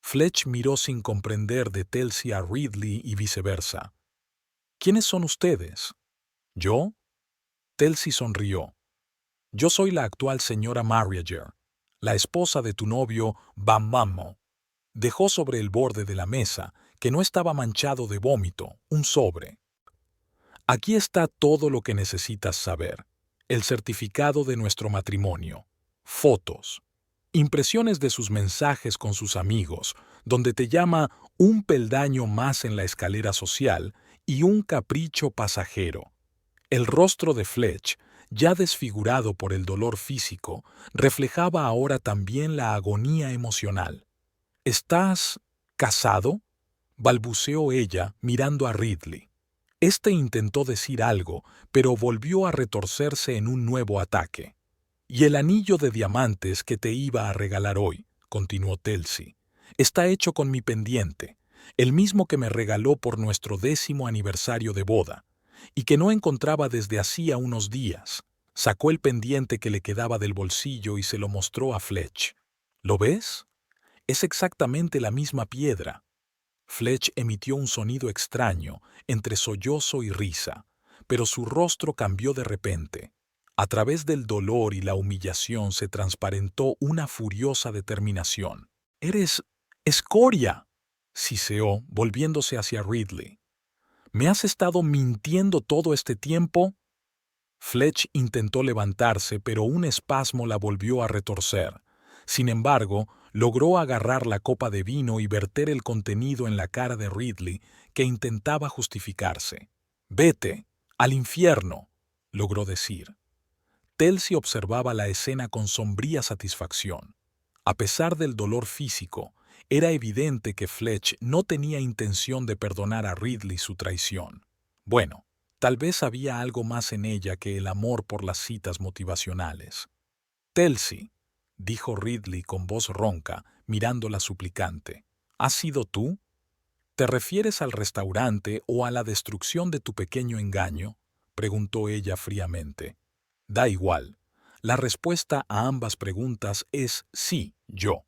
S1: Fletch miró sin comprender de Talcy a Ridley y viceversa. «¿Quiénes son ustedes?». «¿Yo?». Talcy sonrió. «Yo soy la actual señora Marringer, la esposa de tu novio Bam-Mammo». Dejó sobre el borde de la mesa, que no estaba manchado de vómito, un sobre. «Aquí está todo lo que necesitas saber. El certificado de nuestro matrimonio, fotos, impresiones de sus mensajes con sus amigos, donde te llama un peldaño más en la escalera social y un capricho pasajero». El rostro de Fletch, ya desfigurado por el dolor físico, reflejaba ahora también la agonía emocional. «¿Estás casado?», balbuceó ella mirando a Ridley. Este intentó decir algo, pero volvió a retorcerse en un nuevo ataque. «Y el anillo de diamantes que te iba a regalar hoy», continuó Talcy, «está hecho con mi pendiente, el mismo que me regaló por nuestro 10º aniversario de boda, y que no encontraba desde hacía unos días». Sacó el pendiente que le quedaba del bolsillo y se lo mostró a Fletch. «¿Lo ves? Es exactamente la misma piedra». Fletch emitió un sonido extraño, entre sollozo y risa, pero su rostro cambió de repente. A través del dolor y la humillación se transparentó una furiosa determinación. «¡Eres escoria!», siseó, volviéndose hacia Ridley. «¿Me has estado mintiendo todo este tiempo?». Fletch intentó levantarse, pero un espasmo la volvió a retorcer. Sin embargo, logró agarrar la copa de vino y verter el contenido en la cara de Ridley, que intentaba justificarse. «Vete, al infierno», logró decir. Talcy observaba la escena con sombría satisfacción. A pesar del dolor físico, era evidente que Fletch no tenía intención de perdonar a Ridley su traición. Bueno, tal vez había algo más en ella que el amor por las citas motivacionales. «Talcy», dijo Ridley con voz ronca, mirándola suplicante, «¿has sido tú? ¿Te refieres al restaurante o a la destrucción de tu pequeño engaño?», preguntó ella fríamente. «Da igual. La respuesta a ambas preguntas es sí, yo».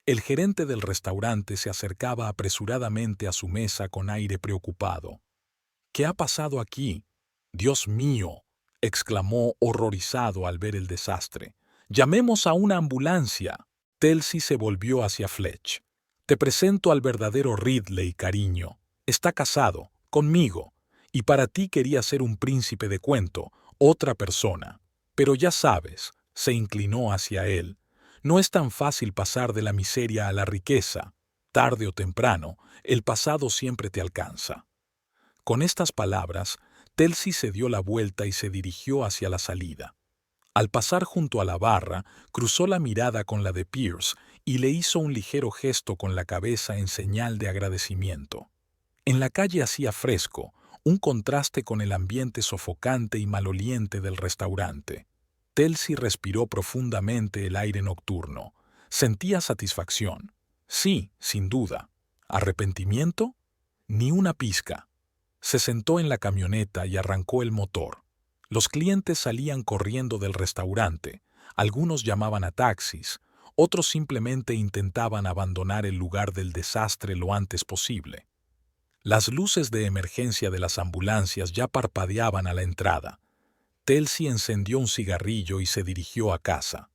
S1: El gerente del restaurante se acercaba apresuradamente a su mesa con aire preocupado. «¿Qué ha pasado aquí? Dios mío», exclamó horrorizado al ver el desastre. «Llamemos a una ambulancia». Talcy se volvió hacia Fletch. Te presento al verdadero Ridley, cariño. Está casado, conmigo, y para ti quería ser un príncipe de cuento, otra persona. Pero ya sabes, se inclinó hacia él, no es tan fácil pasar de la miseria a la riqueza. Tarde o temprano, el pasado siempre te alcanza. Con estas palabras, Telsi se dio la vuelta y se dirigió hacia la salida. Al pasar junto a la barra, cruzó la mirada con la de Pierce y le hizo un ligero gesto con la cabeza en señal de agradecimiento. En la calle hacía fresco, un contraste con el ambiente sofocante y maloliente del restaurante. Telsi respiró profundamente el aire nocturno. Sentía satisfacción. Sí, sin duda. ¿Arrepentimiento? Ni una pizca. Se sentó en la camioneta y arrancó el motor. Los clientes salían corriendo del restaurante, algunos llamaban a taxis, otros simplemente intentaban abandonar el lugar del desastre lo antes posible. Las luces de emergencia de las ambulancias ya parpadeaban a la entrada. Telsi encendió un cigarrillo y se dirigió a casa.